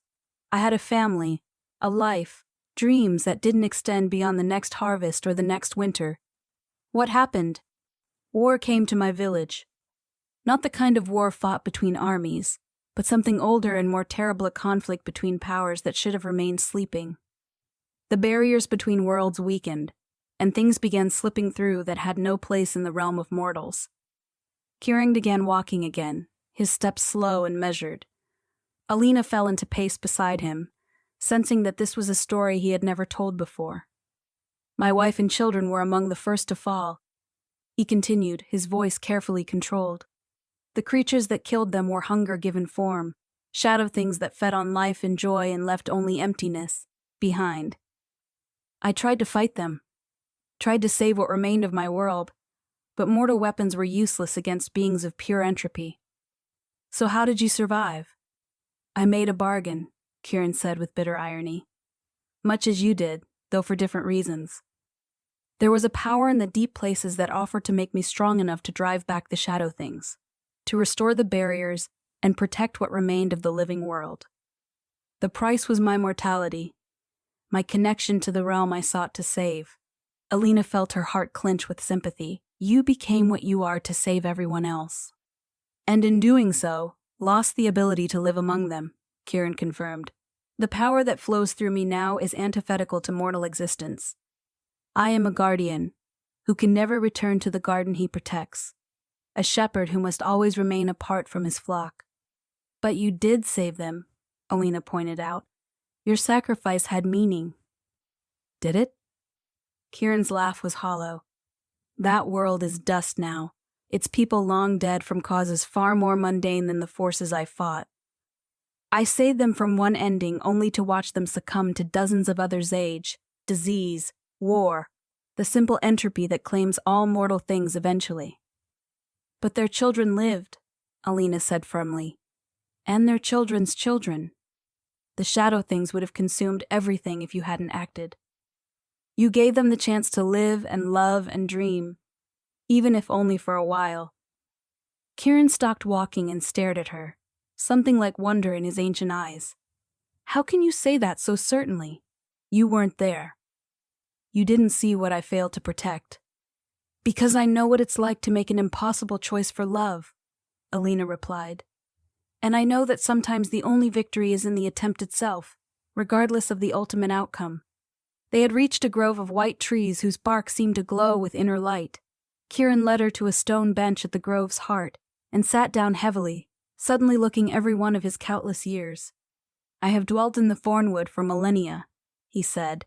I had a family, a life, dreams that didn't extend beyond the next harvest or the next winter. What happened? War came to my village. Not the kind of war fought between armies, but something older and more terrible, a conflict between powers that should have remained sleeping. The barriers between worlds weakened, and things began slipping through that had no place in the realm of mortals. Kieran began walking again, his steps slow and measured. Alina fell into pace beside him, sensing that this was a story he had never told before. My wife and children were among the first to fall, he continued, his voice carefully controlled. The creatures that killed them were hunger given form, shadow things that fed on life and joy and left only emptiness behind. I tried to fight them, tried to save what remained of my world, but mortal weapons were useless against beings of pure entropy. So how did you survive? I made a bargain, Kieran said with bitter irony. Much as you did, though for different reasons. There was a power in the deep places that offered to make me strong enough to drive back the shadow things, to restore the barriers and protect what remained of the living world. The price was my mortality, my connection to the realm I sought to save. Alina felt her heart clench with sympathy. You became what you are to save everyone else. And in doing so, lost the ability to live among them, Kieran confirmed. The power that flows through me now is antithetical to mortal existence. I am a guardian, who can never return to the garden he protects. A shepherd who must always remain apart from his flock. But you did save them, Alina pointed out. Your sacrifice had meaning. Did it? Kieran's laugh was hollow. That world is dust now, its people long dead from causes far more mundane than the forces I fought. I saved them from one ending only to watch them succumb to dozens of others' age, disease, war, the simple entropy that claims all mortal things eventually. But their children lived, Alina said firmly, and their children's children. The shadow things would have consumed everything if you hadn't acted. You gave them the chance to live and love and dream, even if only for a while. Kieran stopped walking and stared at her, something like wonder in his ancient eyes. How can you say that so certainly? You weren't there. You didn't see what I failed to protect. Because I know what it's like to make an impossible choice for love, Alina replied. And I know that sometimes the only victory is in the attempt itself, regardless of the ultimate outcome. They had reached a grove of white trees whose bark seemed to glow with inner light. Kieran led her to a stone bench at the grove's heart and sat down heavily, suddenly looking every one of his countless years. I have dwelt in the Thornwood for millennia, he said.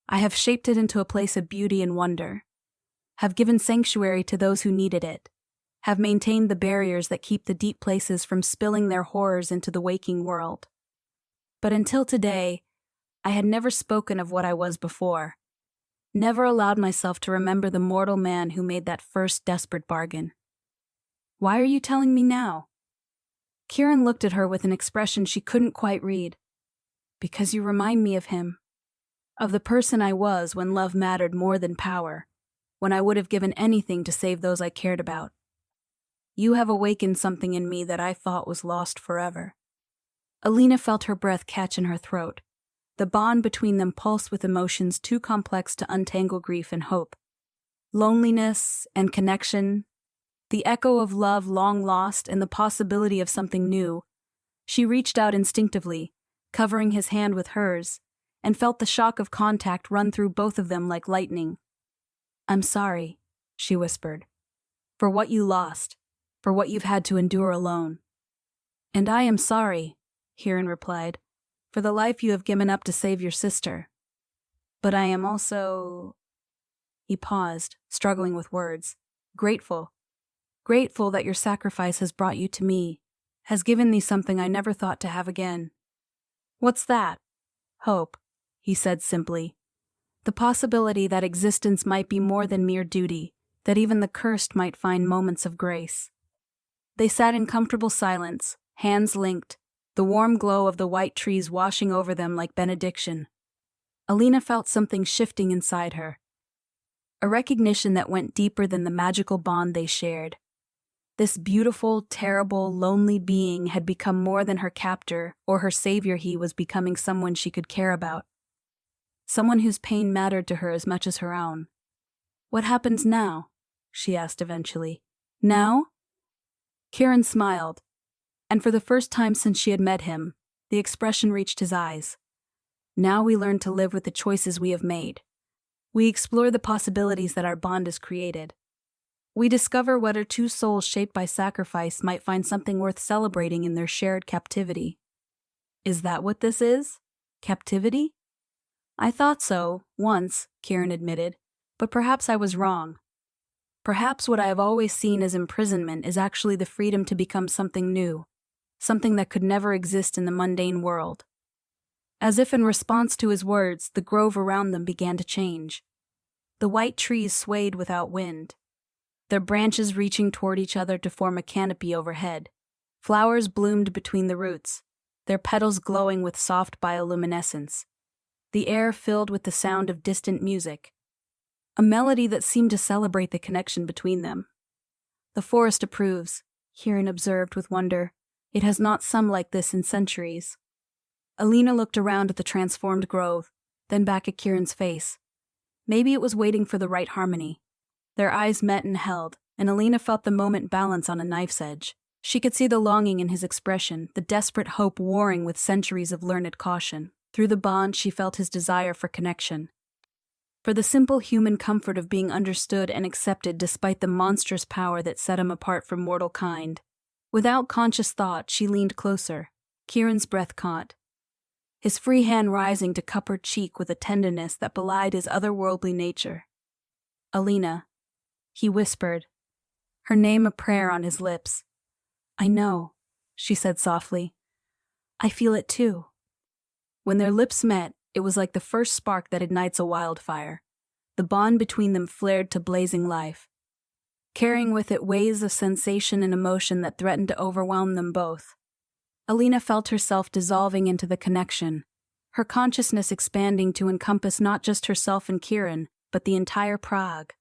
I have shaped it into a place of beauty and wonder, have given sanctuary to those who needed it, have maintained the barriers that keep the deep places from spilling their horrors into the waking world. But until today, I had never spoken of what I was before, never allowed myself to remember the mortal man who made that first desperate bargain. Why are you telling me now? Kieran looked at her with an expression she couldn't quite read. Because you remind me of him, of the person I was when love mattered more than power, when I would have given anything to save those I cared about. You have awakened something in me that I thought was lost forever. Alina felt her breath catch in her throat. The bond between them pulsed with emotions too complex to untangle grief and hope. Loneliness and connection, the echo of love long lost and the possibility of something new. She reached out instinctively, covering his hand with hers, and felt the shock of contact run through both of them like lightning. I'm sorry, she whispered, for what you lost, for what you've had to endure alone. And I am sorry, Kieran replied, for the life you have given up to save your sister. But I am also... He paused, struggling with words. Grateful. Grateful that your sacrifice has brought you to me, has given me something I never thought to have again. What's that? Hope, he said simply. The possibility that existence might be more than mere duty, that even the cursed might find moments of grace. They sat in comfortable silence, hands linked, the warm glow of the white trees washing over them like benediction. Alina felt something shifting inside her, a recognition that went deeper than the magical bond they shared. This beautiful, terrible, lonely being had become more than her captor or her savior. He was becoming someone she could care about. Someone whose pain mattered to her as much as her own. What happens now? She asked eventually. Now? Kieran smiled, and for the first time since she had met him, the expression reached his eyes. Now we learn to live with the choices we have made. We explore the possibilities that our bond has created. We discover whether two souls shaped by sacrifice might find something worth celebrating in their shared captivity. Is that what this is? Captivity? I thought so, once, Kieran admitted, but perhaps I was wrong. Perhaps what I have always seen as imprisonment is actually the freedom to become something new, something that could never exist in the mundane world. As if in response to his words, the grove around them began to change. The white trees swayed without wind, their branches reaching toward each other to form a canopy overhead. Flowers bloomed between the roots, their petals glowing with soft bioluminescence. The air filled with the sound of distant music, a melody that seemed to celebrate the connection between them. The forest approves, Kieran observed with wonder. It has not sung like this in centuries. Alina looked around at the transformed grove, then back at Kieran's face. Maybe it was waiting for the right harmony. Their eyes met and held, and Alina felt the moment balance on a knife's edge. She could see the longing in his expression, the desperate hope warring with centuries of learned caution. Through the bond, she felt his desire for connection, for the simple human comfort of being understood and accepted despite the monstrous power that set him apart from mortal kind. Without conscious thought, she leaned closer. Kieran's breath caught, his free hand rising to cup her cheek with a tenderness that belied his otherworldly nature. Alina, he whispered, her name a prayer on his lips. I know, she said softly. I feel it too. When their lips met, it was like the first spark that ignites a wildfire. The bond between them flared to blazing life, carrying with it waves of sensation and emotion that threatened to overwhelm them both. Alina felt herself dissolving into the connection, her consciousness expanding to encompass not just herself and Kieran, but the entire Prague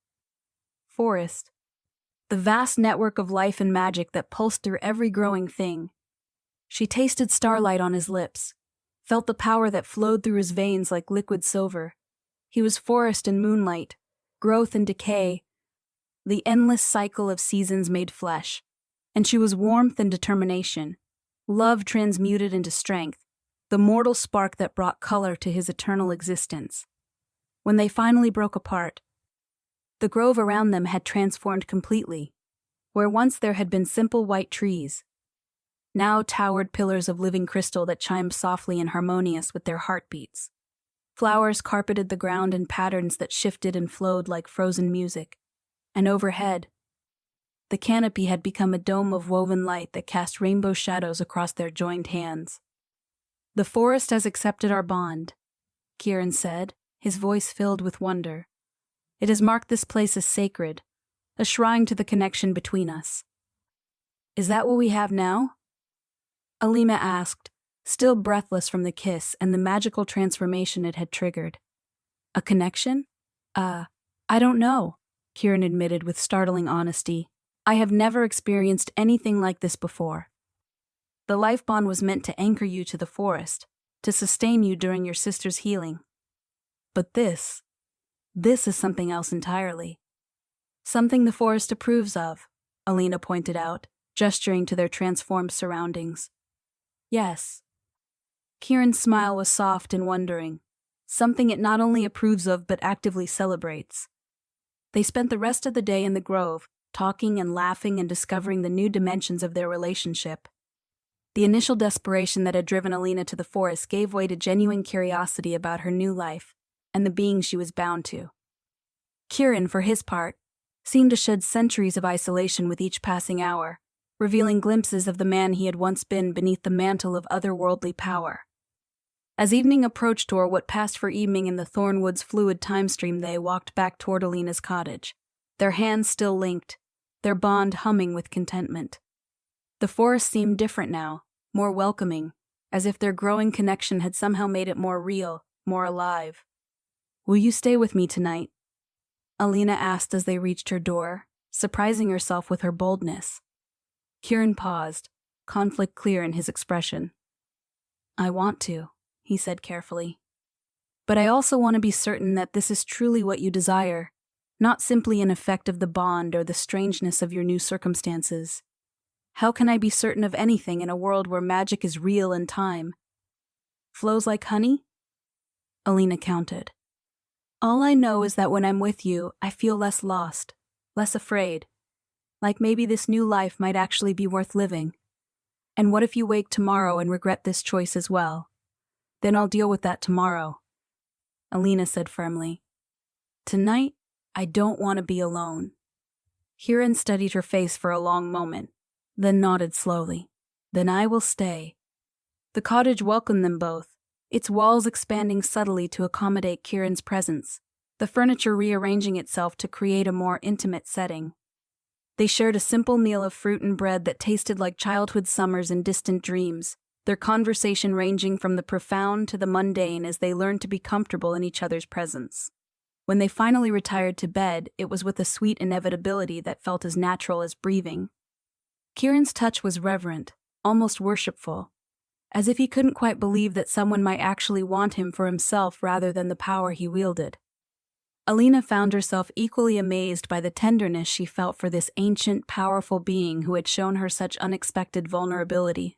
forest, the vast network of life and magic that pulsed through every growing thing. She tasted starlight on his lips, felt the power that flowed through his veins like liquid silver. He was forest and moonlight, growth and decay, the endless cycle of seasons made flesh. And she was warmth and determination, love transmuted into strength, the mortal spark that brought color to his eternal existence. When they finally broke apart, the grove around them had transformed completely. Where once there had been simple white trees, now towered pillars of living crystal that chimed softly and harmonious with their heartbeats. Flowers carpeted the ground in patterns that shifted and flowed like frozen music. And overhead, the canopy had become a dome of woven light that cast rainbow shadows across their joined hands. "The forest has accepted our bond," Kieran said, his voice filled with wonder. "It has marked this place as sacred, a shrine to the connection between us." "Is that what we have now?" Alina asked, still breathless from the kiss and the magical transformation it had triggered. "A connection? I don't know," Kieran admitted with startling honesty. "I have never experienced anything like this before. The life bond was meant to anchor you to the forest, to sustain you during your sister's healing. But this is something else entirely. Something the forest approves of," Alina pointed out, gesturing to their transformed surroundings. "Yes." Kieran's smile was soft and wondering. Something it not only approves of but actively celebrates. They spent the rest of the day in the grove, talking and laughing and discovering the new dimensions of their relationship. The initial desperation that had driven Alina to the forest gave way to genuine curiosity about her new life and the being she was bound to. Kieran, for his part, seemed to shed centuries of isolation with each passing hour, revealing glimpses of the man he had once been beneath the mantle of otherworldly power. As evening approached or what passed for evening in the Thornwood's fluid time stream, they walked back toward Alina's cottage, their hands still linked, their bond humming with contentment. The forest seemed different now, more welcoming, as if their growing connection had somehow made it more real, more alive. "Will you stay with me tonight?" Alina asked as they reached her door, surprising herself with her boldness. Kieran paused, conflict clear in his expression. "I want to," he said carefully. "But I also want to be certain that this is truly what you desire, not simply an effect of the bond or the strangeness of your new circumstances. How can I be certain of anything in a world where magic is real and time flows like honey?" Alina counted. "All I know is that when I'm with you, I feel less lost, less afraid. Like maybe this new life might actually be worth living. And what if you wake tomorrow and regret this choice as well? Then I'll deal with that tomorrow," Alina said firmly. "Tonight, I don't want to be alone." Kieran studied her face for a long moment, then nodded slowly. "Then I will stay." The cottage welcomed them both, its walls expanding subtly to accommodate Kieran's presence, the furniture rearranging itself to create a more intimate setting. They shared a simple meal of fruit and bread that tasted like childhood summers and distant dreams, their conversation ranging from the profound to the mundane as they learned to be comfortable in each other's presence. When they finally retired to bed, it was with a sweet inevitability that felt as natural as breathing. Kieran's touch was reverent, almost worshipful, as if he couldn't quite believe that someone might actually want him for himself rather than the power he wielded. Alina found herself equally amazed by the tenderness she felt for this ancient, powerful being who had shown her such unexpected vulnerability.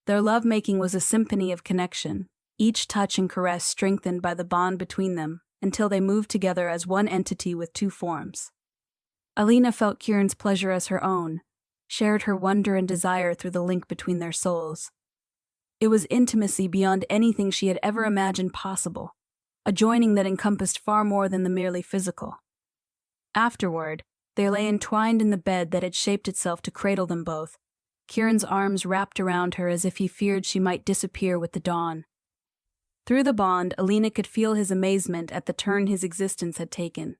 Their lovemaking was a symphony of connection, each touch and caress strengthened by the bond between them, until they moved together as one entity with two forms. Alina felt Kieran's pleasure as her own, shared her wonder and desire through the link between their souls. It was intimacy beyond anything she had ever imagined possible, a joining that encompassed far more than the merely physical. Afterward, they lay entwined in the bed that had shaped itself to cradle them both, Kieran's arms wrapped around her as if he feared she might disappear with the dawn. Through the bond, Alina could feel his amazement at the turn his existence had taken,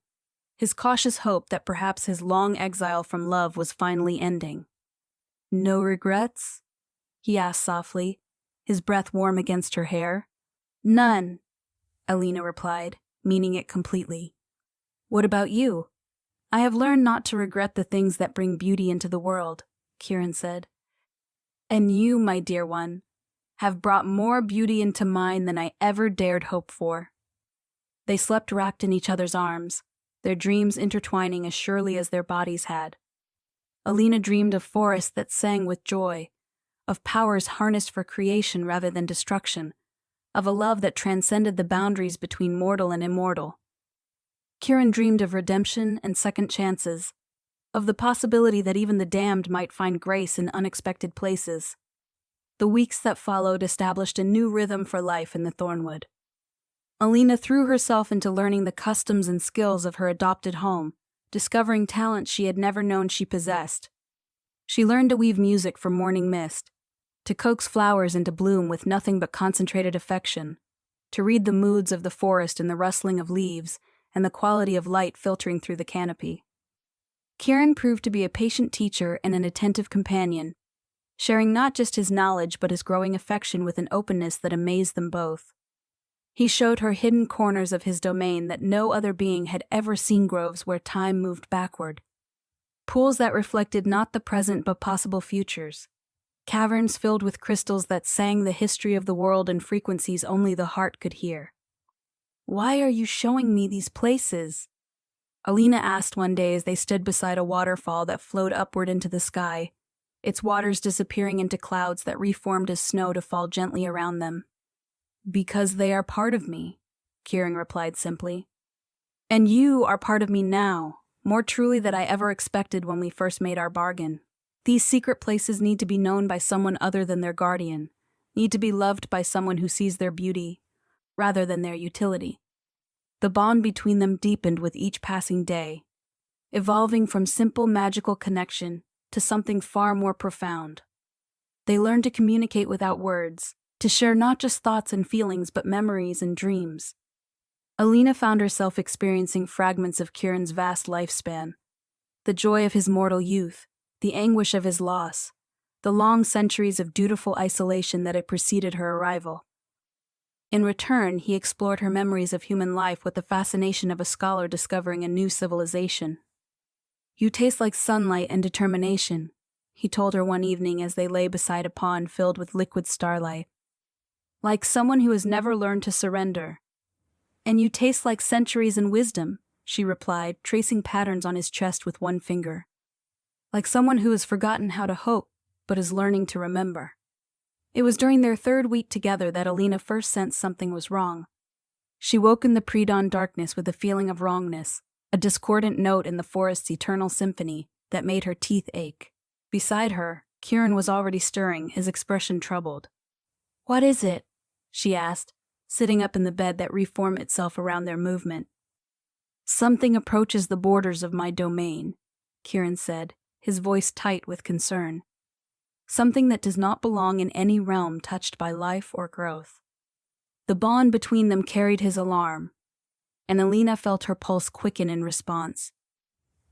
his cautious hope that perhaps his long exile from love was finally ending. "No regrets?" he asked softly, his breath warm against her hair. "None," Alina replied, meaning it completely. "What about you?" "I have learned not to regret the things that bring beauty into the world," Kieran said. "And you, my dear one, have brought more beauty into mine than I ever dared hope for." They slept wrapped in each other's arms, their dreams intertwining as surely as their bodies had. Alina dreamed of forests that sang with joy, of powers harnessed for creation rather than destruction, of a love that transcended the boundaries between mortal and immortal. Kieran dreamed of redemption and second chances, of the possibility that even the damned might find grace in unexpected places. The weeks that followed established a new rhythm for life in the Thornwood. Alina threw herself into learning the customs and skills of her adopted home, discovering talents she had never known she possessed. She learned to weave music from morning mist, to coax flowers into bloom with nothing but concentrated affection, to read the moods of the forest in the rustling of leaves and the quality of light filtering through the canopy. Kieran proved to be a patient teacher and an attentive companion, sharing not just his knowledge but his growing affection with an openness that amazed them both. He showed her hidden corners of his domain that no other being had ever seen, groves where time moved backward, pools that reflected not the present but possible futures, caverns filled with crystals that sang the history of the world in frequencies only the heart could hear. "Why are you showing me these places?" Alina asked one day as they stood beside a waterfall that flowed upward into the sky, its waters disappearing into clouds that reformed as snow to fall gently around them. "Because they are part of me," Kieran replied simply. "And you are part of me now, more truly than I ever expected when we first made our bargain. These secret places need to be known by someone other than their guardian, need to be loved by someone who sees their beauty, rather than their utility." The bond between them deepened with each passing day, evolving from simple magical connection to something far more profound. They learned to communicate without words, to share not just thoughts and feelings but memories and dreams. Alina found herself experiencing fragments of Kieran's vast lifespan, the joy of his mortal youth, the anguish of his loss, the long centuries of dutiful isolation that had preceded her arrival. In return, he explored her memories of human life with the fascination of a scholar discovering a new civilization. "You taste like sunlight and determination," he told her one evening as they lay beside a pond filled with liquid starlight. "Like someone who has never learned to surrender." "And you taste like centuries and wisdom," she replied, tracing patterns on his chest with one finger. "Like someone who has forgotten how to hope, but is learning to remember." It was during their third week together that Alina first sensed something was wrong. She woke in the pre-dawn darkness with a feeling of wrongness, a discordant note in the forest's eternal symphony that made her teeth ache. Beside her, Kieran was already stirring, his expression troubled. "What is it?" she asked, sitting up in the bed that reformed itself around their movement. "Something approaches the borders of my domain," Kieran said, his voice tight with concern. "Something that does not belong in any realm touched by life or growth." The bond between them carried his alarm, and Alina felt her pulse quicken in response.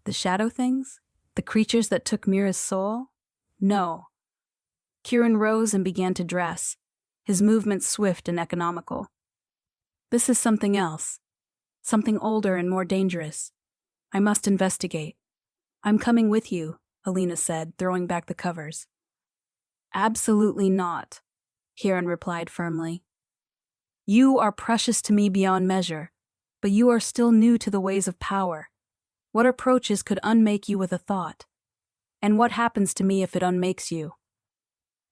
The shadow things? The creatures that took Mira's soul? No. Kieran rose and began to dress, his movements swift and economical. "This is something else. Something older and more dangerous. I must investigate." "I'm coming with you," Alina said, throwing back the covers. "Absolutely not," Kieran replied firmly. "You are precious to me beyond measure, but you are still new to the ways of power. What approaches could unmake you with a thought? And what happens to me if it unmakes you?"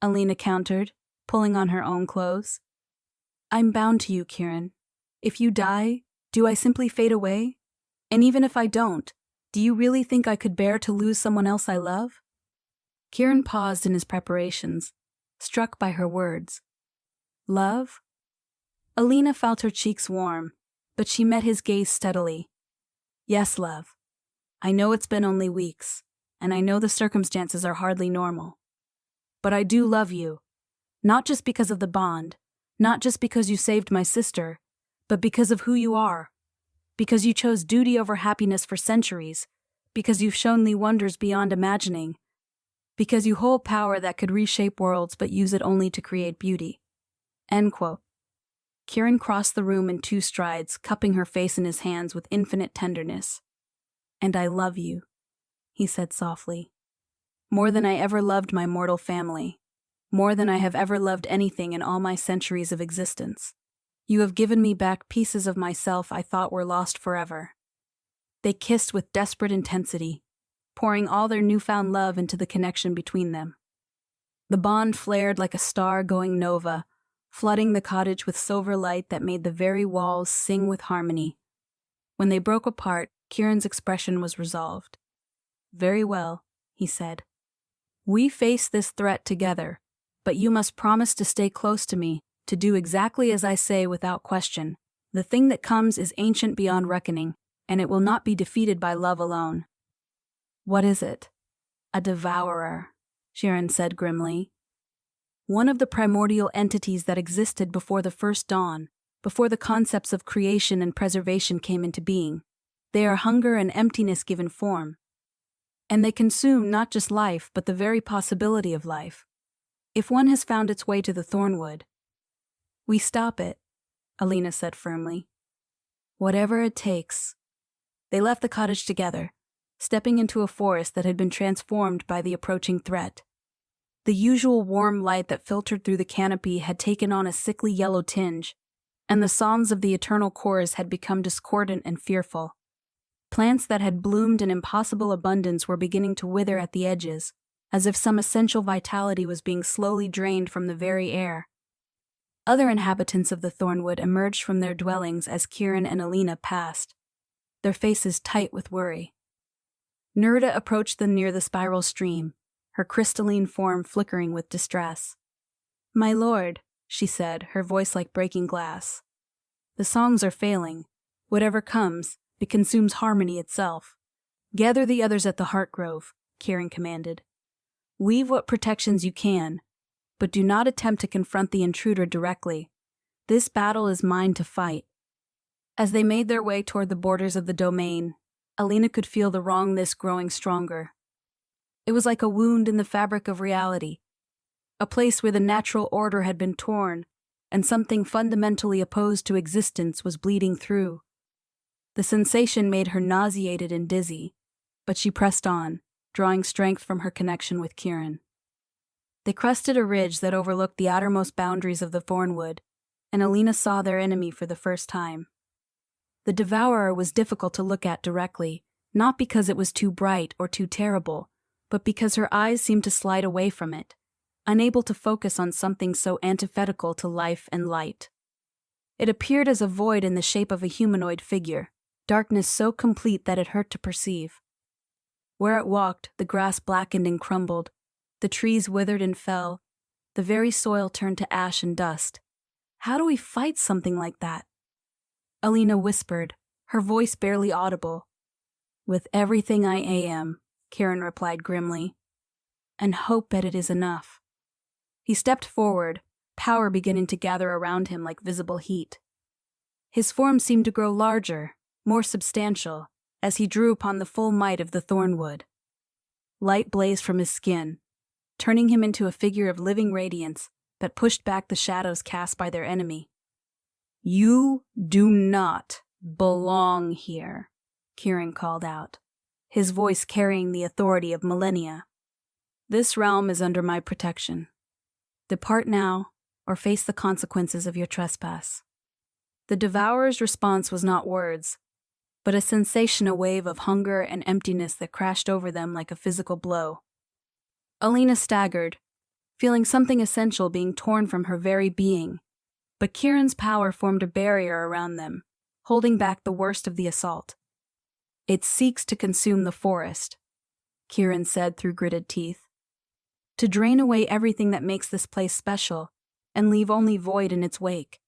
Alina countered, pulling on her own clothes. "I'm bound to you, Kieran. If you die, do I simply fade away? And even if I don't, do you really think I could bear to lose someone else I love?" Kieran paused in his preparations, struck by her words. "Love?" Alina felt her cheeks warm, but she met his gaze steadily. "Yes, love. I know it's been only weeks, and I know the circumstances are hardly normal. But I do love you, not just because of the bond, not just because you saved my sister, but because of who you are, because you chose duty over happiness for centuries, because you've shown me wonders beyond imagining, because you hold power that could reshape worlds but use it only to create beauty." End quote. Kieran crossed the room in 2 strides, cupping her face in his hands with infinite tenderness. "And I love you," he said softly. "More than I ever loved my mortal family. More than I have ever loved anything in all my centuries of existence. You have given me back pieces of myself I thought were lost forever." They kissed with desperate intensity, pouring all their newfound love into the connection between them. The bond flared like a star going nova, flooding the cottage with silver light that made the very walls sing with harmony. When they broke apart, Kieran's expression was resolved. "Very well," he said. "We face this threat together, but you must promise to stay close to me, to do exactly as I say without question. The thing that comes is ancient beyond reckoning, and it will not be defeated by love alone. What is it? A devourer, Kieran said grimly. One of the primordial entities that existed before the first dawn, before the concepts of creation and preservation came into being. They are hunger and emptiness given form. And they consume not just life, but the very possibility of life. If one has found its way to the Thornwood, we stop it, Alina said firmly. Whatever it takes. They left the cottage together, stepping into a forest that had been transformed by the approaching threat. The usual warm light that filtered through the canopy had taken on a sickly yellow tinge, and the songs of the eternal chorus had become discordant and fearful. Plants that had bloomed in impossible abundance were beginning to wither at the edges, as if some essential vitality was being slowly drained from the very air. Other inhabitants of the Thornwood emerged from their dwellings as Kieran and Alina passed, their faces tight with worry. Nerida approached them near the spiral stream, her crystalline form flickering with distress. "My lord," she said, her voice like breaking glass. "The songs are failing. Whatever comes, it consumes harmony itself. Gather the others at the Heart Grove," Kieran commanded. "Weave what protections you can, but do not attempt to confront the intruder directly. This battle is mine to fight." As they made their way toward the borders of the domain, Alina could feel the wrongness growing stronger. It was like a wound in the fabric of reality, a place where the natural order had been torn, and something fundamentally opposed to existence was bleeding through. The sensation made her nauseated and dizzy, but she pressed on, drawing strength from her connection with Kieran. They crested a ridge that overlooked the outermost boundaries of the Thornwood, and Alina saw their enemy for the first time. The devourer was difficult to look at directly, not because it was too bright or too terrible, but because her eyes seemed to slide away from it, unable to focus on something so antithetical to life and light. It appeared as a void in the shape of a humanoid figure, darkness so complete that it hurt to perceive. Where it walked, the grass blackened and crumbled, the trees withered and fell, the very soil turned to ash and dust. How do we fight something like that? Alina whispered, her voice barely audible. "With everything I am," Kieran replied grimly, "and hope that it is enough." He stepped forward, power beginning to gather around him like visible heat. His form seemed to grow larger, more substantial, as he drew upon the full might of the Thornwood. Light blazed from his skin, turning him into a figure of living radiance that pushed back the shadows cast by their enemy. "You do not belong here," Kieran called out, his voice carrying the authority of millennia. "This realm is under my protection. Depart now, or face the consequences of your trespass." The devourer's response was not words, but a sensation, a wave of hunger and emptiness that crashed over them like a physical blow. Alina staggered, feeling something essential being torn from her very being, but Kieran's power formed a barrier around them, holding back the worst of the assault. "It seeks to consume the forest," Kieran said through gritted teeth. "To drain away everything that makes this place special, and leave only void in its wake."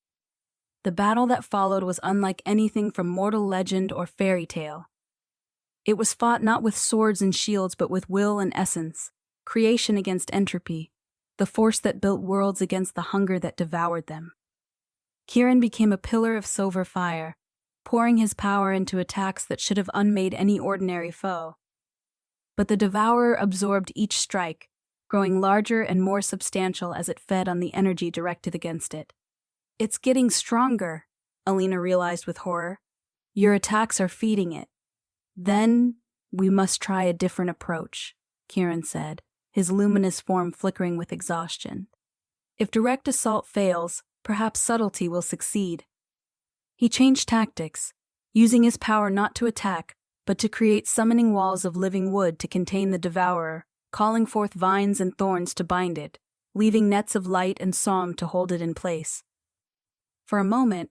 The battle that followed was unlike anything from mortal legend or fairy tale. It was fought not with swords and shields but with will and essence, creation against entropy, the force that built worlds against the hunger that devoured them. Kieran became a pillar of silver fire, pouring his power into attacks that should have unmade any ordinary foe. But the devourer absorbed each strike, growing larger and more substantial as it fed on the energy directed against it. "It's getting stronger," Alina realized with horror. "Your attacks are feeding it." "Then we must try a different approach," Kieran said, his luminous form flickering with exhaustion. "If direct assault fails, perhaps subtlety will succeed." He changed tactics, using his power not to attack, but to create summoning walls of living wood to contain the devourer, calling forth vines and thorns to bind it, leaving nets of light and song to hold it in place. For a moment,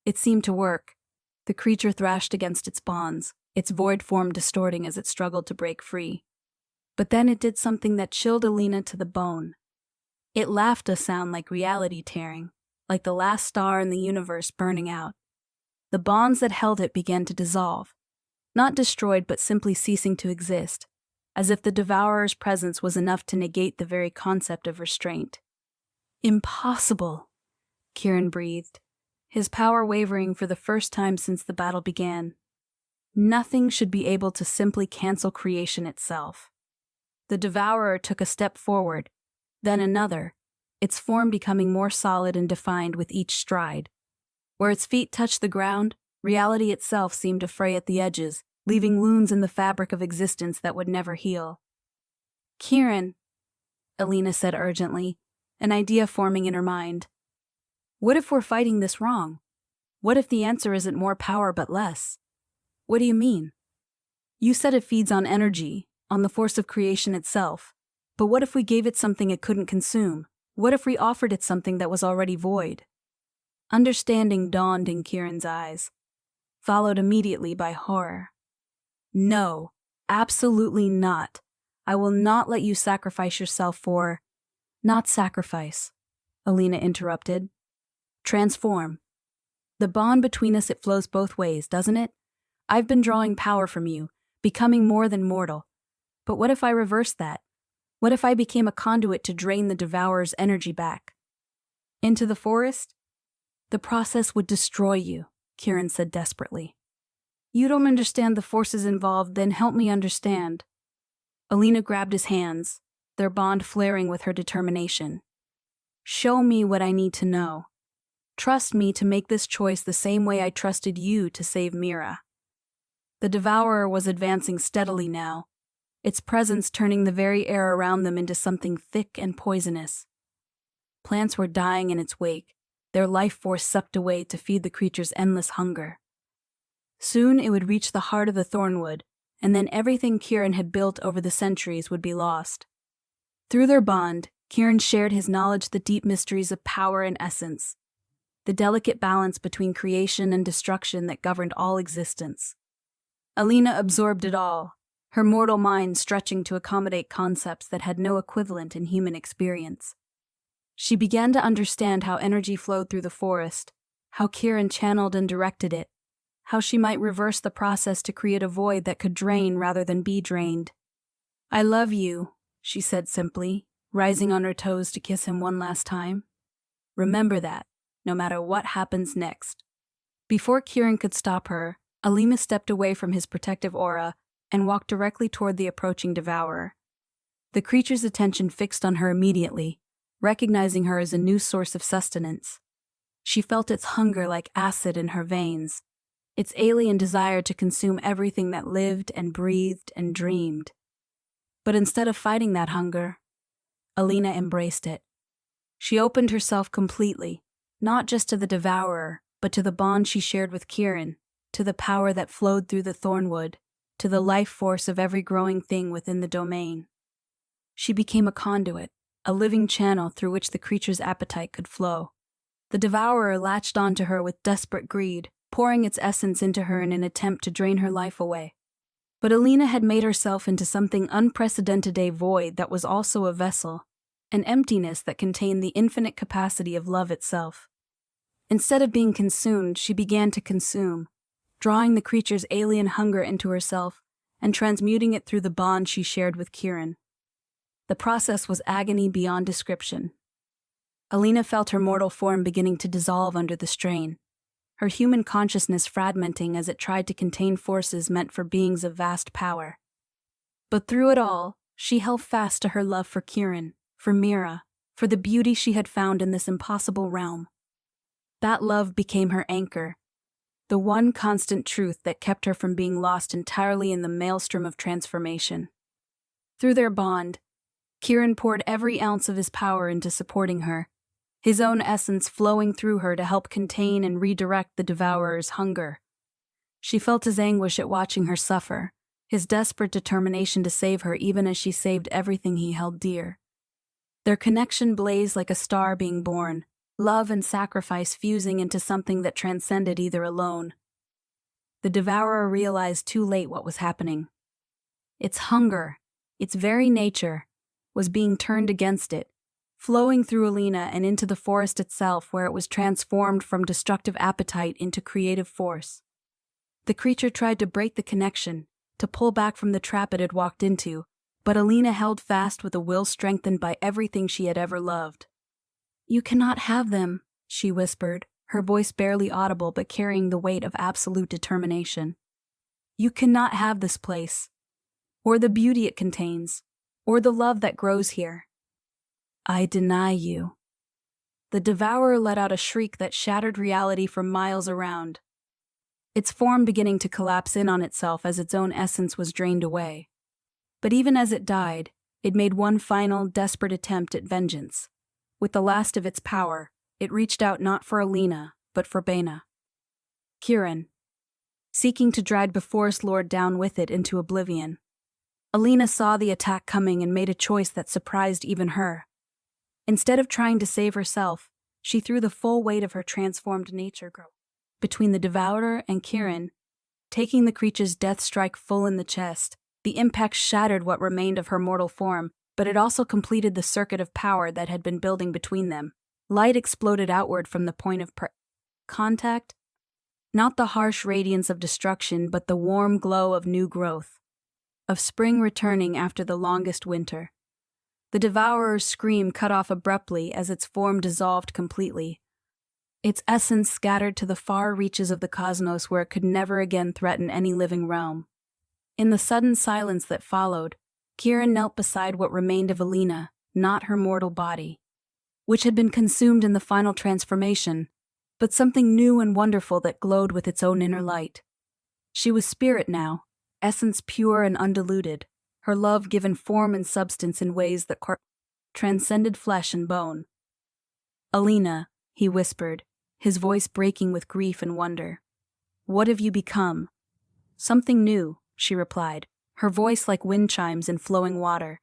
it seemed to work. The creature thrashed against its bonds, its void form distorting as it struggled to break free. But then it did something that chilled Alina to the bone. It laughed, a sound like reality tearing, like the last star in the universe burning out. The bonds that held it began to dissolve, not destroyed but simply ceasing to exist, as if the devourer's presence was enough to negate the very concept of restraint. Impossible, Kieran breathed, his power wavering for the first time since the battle began. Nothing should be able to simply cancel creation itself. The devourer took a step forward, then another, its form becoming more solid and defined with each stride. Where its feet touched the ground, reality itself seemed to fray at the edges, leaving wounds in the fabric of existence that would never heal. Kieran, Alina said urgently, an idea forming in her mind. What if we're fighting this wrong? What if the answer isn't more power but less? What do you mean? You said it feeds on energy, on the force of creation itself. But what if we gave it something it couldn't consume? What if we offered it something that was already void? Understanding dawned in Kieran's eyes, followed immediately by horror. No, absolutely not. I will not let you sacrifice yourself for— Not sacrifice, Alina interrupted. Transform. The bond between us, it flows both ways, doesn't it? I've been drawing power from you, becoming more than mortal. But what if I reversed that? What if I became a conduit to drain the devourer's energy back? Into the forest? The process would destroy you, Kieran said desperately. You don't understand the forces involved, then help me understand. Alina grabbed his hands, their bond flaring with her determination. Show me what I need to know. Trust me to make this choice the same way I trusted you to save Mira. The devourer was advancing steadily now, its presence turning the very air around them into something thick and poisonous. Plants were dying in its wake, their life force sucked away to feed the creature's endless hunger. Soon it would reach the heart of the Thornwood, and then everything Kieran had built over the centuries would be lost. Through their bond, Kieran shared his knowledge of the deep mysteries of power and essence, the delicate balance between creation and destruction that governed all existence. Alina absorbed it all, her mortal mind stretching to accommodate concepts that had no equivalent in human experience. She began to understand how energy flowed through the forest, how Kieran channeled and directed it, how she might reverse the process to create a void that could drain rather than be drained. I love you, she said simply, rising on her toes to kiss him one last time. Remember that, no matter what happens next. Before Kieran could stop her, Alina stepped away from his protective aura and walked directly toward the approaching devourer. The creature's attention fixed on her immediately, recognizing her as a new source of sustenance. She felt its hunger like acid in her veins, its alien desire to consume everything that lived and breathed and dreamed. But instead of fighting that hunger, Alina embraced it. She opened herself completely, not just to the devourer, but to the bond she shared with Kieran, to the power that flowed through the Thornwood, to the life force of every growing thing within the domain. She became a conduit, a living channel through which the creature's appetite could flow. The devourer latched onto her with desperate greed, pouring its essence into her in an attempt to drain her life away. But Alina had made herself into something unprecedented, a void that was also a vessel, an emptiness that contained the infinite capacity of love itself. Instead of being consumed, she began to consume, drawing the creature's alien hunger into herself and transmuting it through the bond she shared with Kieran. The process was agony beyond description. Alina felt her mortal form beginning to dissolve under the strain, her human consciousness fragmenting as it tried to contain forces meant for beings of vast power. But through it all, she held fast to her love for Kieran, for Mira, for the beauty she had found in this impossible realm. That love became her anchor, the one constant truth that kept her from being lost entirely in the maelstrom of transformation. Through their bond, Kieran poured every ounce of his power into supporting her, his own essence flowing through her to help contain and redirect the devourer's hunger. She felt his anguish at watching her suffer, his desperate determination to save her even as she saved everything he held dear. Their connection blazed like a star being born, love and sacrifice fusing into something that transcended either alone. The devourer realized too late what was happening. Its hunger, its very nature, was being turned against it, flowing through Alina and into the forest itself, where it was transformed from destructive appetite into creative force. The creature tried to break the connection, to pull back from the trap it had walked into, but Alina held fast with a will strengthened by everything she had ever loved. "You cannot have them," she whispered, her voice barely audible but carrying the weight of absolute determination. "You cannot have this place, or the beauty it contains, or the love that grows here. I deny you." The devourer let out a shriek that shattered reality for miles around, its form beginning to collapse in on itself as its own essence was drained away. But even as it died, it made one final, desperate attempt at vengeance. With the last of its power, it reached out not for Alina, but for Baina. Kieran, seeking to drag the Forest Lord down with it into oblivion. Alina saw the attack coming and made a choice that surprised even her. Instead of trying to save herself, she threw the full weight of her transformed nature between the devourer and Kieran, taking the creature's death strike full in the chest. The impact shattered what remained of her mortal form, but it also completed the circuit of power that had been building between them. Light exploded outward from the point of contact, not the harsh radiance of destruction, but the warm glow of new growth, of spring returning after the longest winter. The devourer's scream cut off abruptly as its form dissolved completely, its essence scattered to the far reaches of the cosmos where it could never again threaten any living realm. In the sudden silence that followed, Kieran knelt beside what remained of Alina, not her mortal body, which had been consumed in the final transformation, but something new and wonderful that glowed with its own inner light. She was spirit now, essence pure and undiluted, her love given form and substance in ways that transcended flesh and bone. "Alina," he whispered, his voice breaking with grief and wonder. "What have you become?" "Something new," she replied, her voice like wind chimes in flowing water.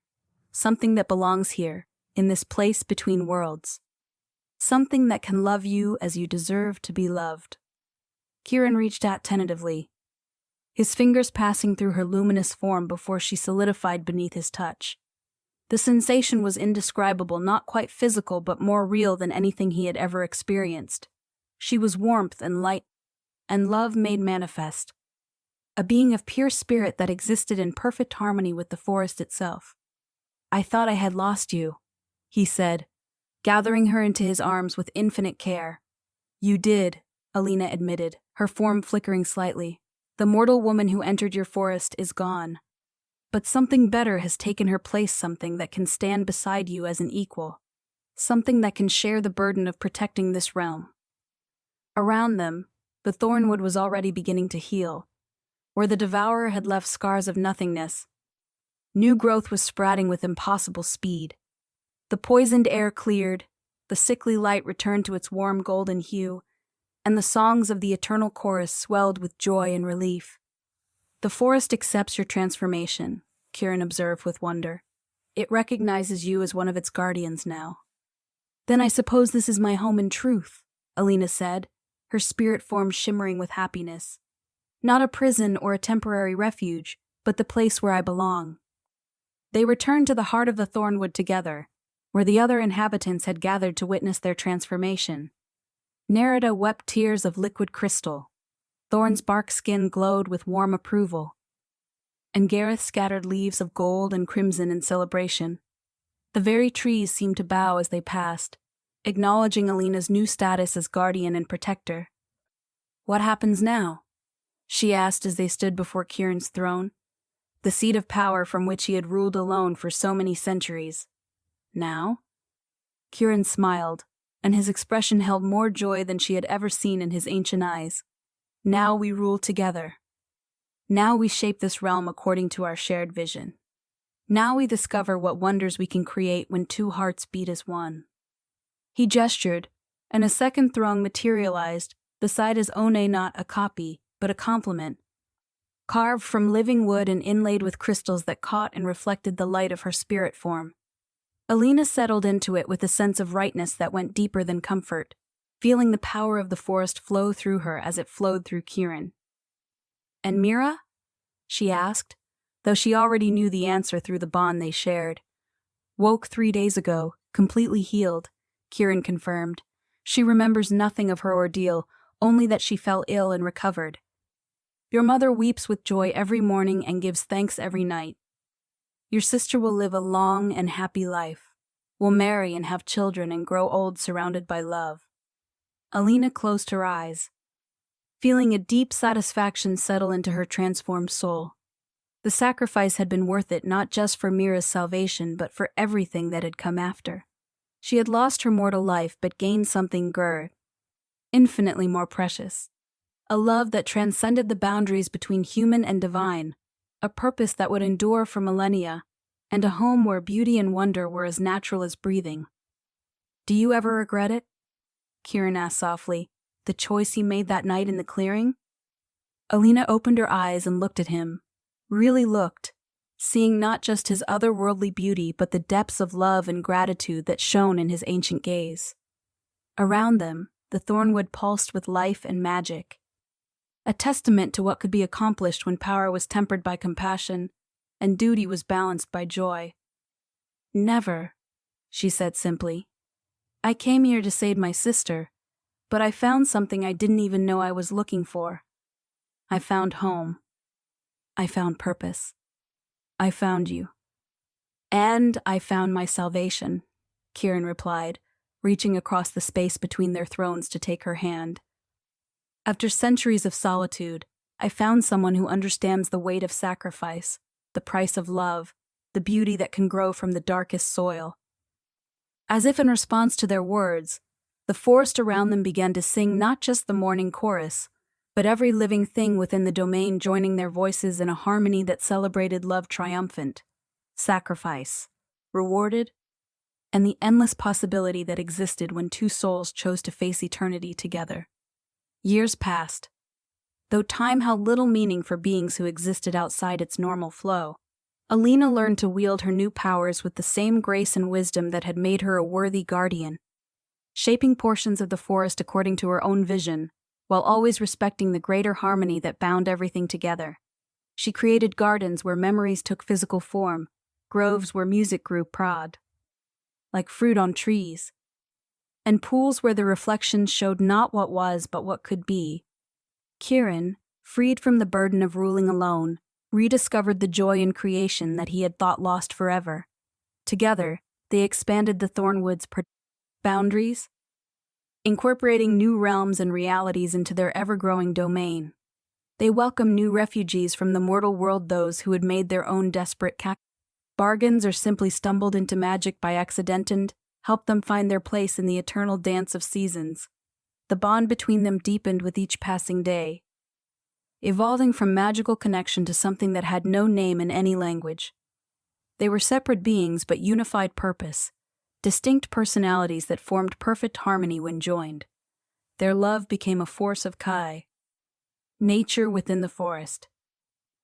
"Something that belongs here, in this place between worlds. Something that can love you as you deserve to be loved." Kieran reached out tentatively, his fingers passing through her luminous form before she solidified beneath his touch. The sensation was indescribable, not quite physical but more real than anything he had ever experienced. She was warmth and light, and love made manifest. A being of pure spirit that existed in perfect harmony with the forest itself. "I thought I had lost you," he said, gathering her into his arms with infinite care. "You did," Alina admitted, her form flickering slightly. "The mortal woman who entered your forest is gone. But something better has taken her place, something that can stand beside you as an equal. Something that can share the burden of protecting this realm." Around them, the Thornwood was already beginning to heal. Where the devourer had left scars of nothingness, new growth was spreading with impossible speed. The poisoned air cleared, the sickly light returned to its warm golden hue, and the songs of the eternal chorus swelled with joy and relief. "The forest accepts your transformation," Kieran observed with wonder. "It recognizes you as one of its guardians now." "Then I suppose this is my home in truth," Alina said, her spirit form shimmering with happiness. "Not a prison or a temporary refuge, but the place where I belong." They returned to the heart of the Thornwood together, where the other inhabitants had gathered to witness their transformation. Nerida wept tears of liquid crystal. Thorn's bark skin glowed with warm approval, and Gareth scattered leaves of gold and crimson in celebration. The very trees seemed to bow as they passed, acknowledging Alina's new status as guardian and protector. "What happens now?" she asked as they stood before Kieran's throne, the seat of power from which he had ruled alone for so many centuries. "Now?" Kieran smiled, and his expression held more joy than she had ever seen in his ancient eyes. "Now we rule together. Now we shape this realm according to our shared vision. Now we discover what wonders we can create when two hearts beat as one." He gestured, and a second throne materialized, beside his own, not a copy, but a complement, carved from living wood and inlaid with crystals that caught and reflected the light of her spirit form. Alina settled into it with a sense of rightness that went deeper than comfort, feeling the power of the forest flow through her as it flowed through Kieran. "And Mira?" she asked, though she already knew the answer through the bond they shared. "Woke 3 days ago, completely healed, Kieran confirmed. She remembers nothing of her ordeal, only that she fell ill and recovered. Your mother weeps with joy every morning and gives thanks every night. Your sister will live a long and happy life, will marry and have children and grow old surrounded by love. Alina closed her eyes, feeling a deep satisfaction settle into her transformed soul. The sacrifice had been worth it not just for Mira's salvation but for everything that had come after. She had lost her mortal life but gained something infinitely more precious. A love that transcended the boundaries between human and divine, a purpose that would endure for millennia, and a home where beauty and wonder were as natural as breathing. Do you ever regret it? Kieran asked softly. The choice he made that night in the clearing? Alina opened her eyes and looked at him. Really looked, seeing not just his otherworldly beauty but the depths of love and gratitude that shone in his ancient gaze. Around them, the Thornwood pulsed with life and magic, a testament to what could be accomplished when power was tempered by compassion and duty was balanced by joy. Never, she said simply. I came here to save my sister, but I found something I didn't even know I was looking for. I found home. I found purpose. I found you. And I found my salvation, Kieran replied, reaching across the space between their thrones to take her hand. After centuries of solitude, I found someone who understands the weight of sacrifice, the price of love, the beauty that can grow from the darkest soil. As if in response to their words, the forest around them began to sing not just the morning chorus, but every living thing within the domain joining their voices in a harmony that celebrated love triumphant, sacrifice, rewarded, and the endless possibility that existed when two souls chose to face eternity together. Years passed. Though time held little meaning for beings who existed outside its normal flow, Alina learned to wield her new powers with the same grace and wisdom that had made her a worthy guardian, shaping portions of the forest according to her own vision, while always respecting the greater harmony that bound everything together. She created gardens where memories took physical form, groves where music grew prod, like fruit on trees, and pools where the reflections showed not what was but what could be. Kieran, freed from the burden of ruling alone, rediscovered the joy in creation that he had thought lost forever. Together, they expanded the Thornwood's boundaries, incorporating new realms and realities into their ever-growing domain. They welcomed new refugees from the mortal world, those who had made their own desperate bargains or simply stumbled into magic by accident, and helped them find their place in the eternal dance of seasons. The bond between them deepened with each passing day, evolving from magical connection to something that had no name in any language. They were separate beings but unified purpose, distinct personalities that formed perfect harmony when joined. Their love became a force of nature within the forest,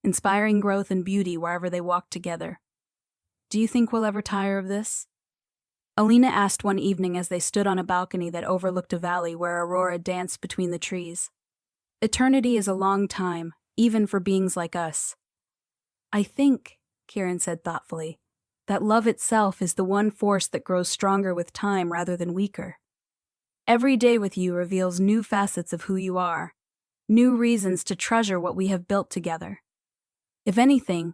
inspiring growth and beauty wherever they walked together. Do you think we'll ever tire of this? Alina asked one evening as they stood on a balcony that overlooked a valley where Aurora danced between the trees. Eternity is a long time, even for beings like us. I think, Kieran said thoughtfully, that love itself is the one force that grows stronger with time rather than weaker. Every day with you reveals new facets of who you are, new reasons to treasure what we have built together. If anything,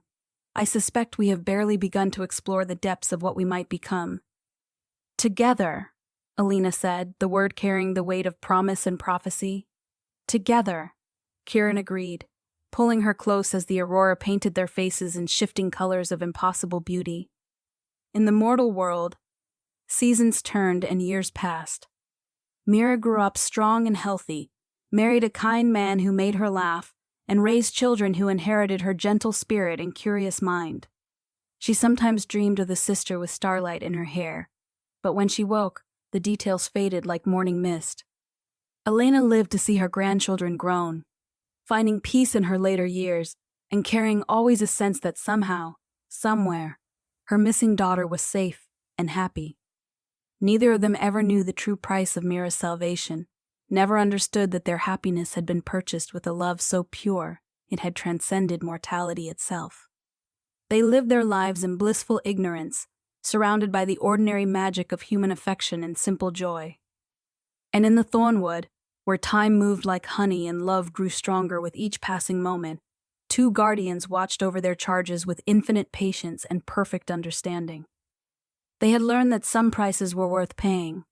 I suspect we have barely begun to explore the depths of what we might become. Together, Alina said, the word carrying the weight of promise and prophecy. Together, Kieran agreed, pulling her close as the aurora painted their faces in shifting colors of impossible beauty. In the mortal world, seasons turned and years passed. Mira grew up strong and healthy, married a kind man who made her laugh, and raised children who inherited her gentle spirit and curious mind. She sometimes dreamed of the sister with starlight in her hair, but when she woke, the details faded like morning mist. Alina lived to see her grandchildren grown, finding peace in her later years, and carrying always a sense that somehow, somewhere, her missing daughter was safe and happy. Neither of them ever knew the true price of Mira's salvation, never understood that their happiness had been purchased with a love so pure it had transcended mortality itself. They lived their lives in blissful ignorance, surrounded by the ordinary magic of human affection and simple joy. And in the Thornwood, where time moved like honey and love grew stronger with each passing moment, two guardians watched over their charges with infinite patience and perfect understanding. They had learned that some prices were worth paying,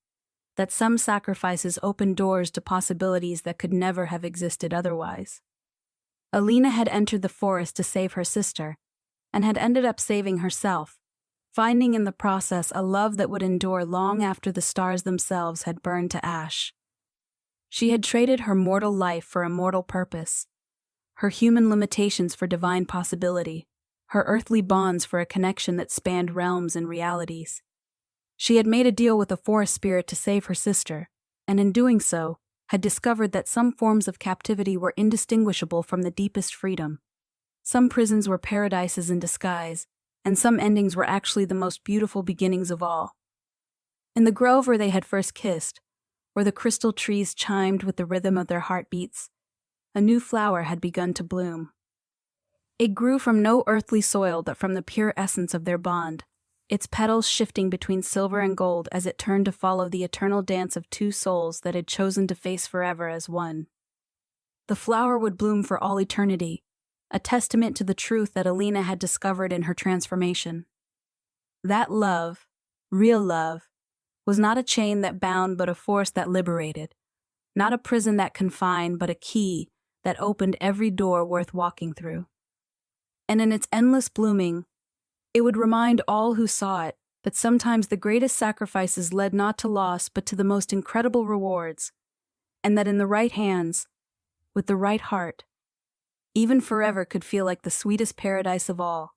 that some sacrifices opened doors to possibilities that could never have existed otherwise. Alina had entered the forest to save her sister, and had ended up saving herself, finding in the process a love that would endure long after the stars themselves had burned to ash. She had traded her mortal life for a mortal purpose, her human limitations for divine possibility, her earthly bonds for a connection that spanned realms and realities. She had made a deal with a forest spirit to save her sister, and in doing so, had discovered that some forms of captivity were indistinguishable from the deepest freedom. Some prisons were paradises in disguise, and some endings were actually the most beautiful beginnings of all. In the grove where they had first kissed, where the crystal trees chimed with the rhythm of their heartbeats, a new flower had begun to bloom. It grew from no earthly soil but from the pure essence of their bond, its petals shifting between silver and gold as it turned to follow the eternal dance of two souls that had chosen to face forever as one. The flower would bloom for all eternity, a testament to the truth that Alina had discovered in her transformation. That love, real love, was not a chain that bound but a force that liberated, not a prison that confined but a key that opened every door worth walking through. And in its endless blooming, it would remind all who saw it that sometimes the greatest sacrifices led not to loss but to the most incredible rewards, and that in the right hands, with the right heart, even forever could feel like the sweetest paradise of all.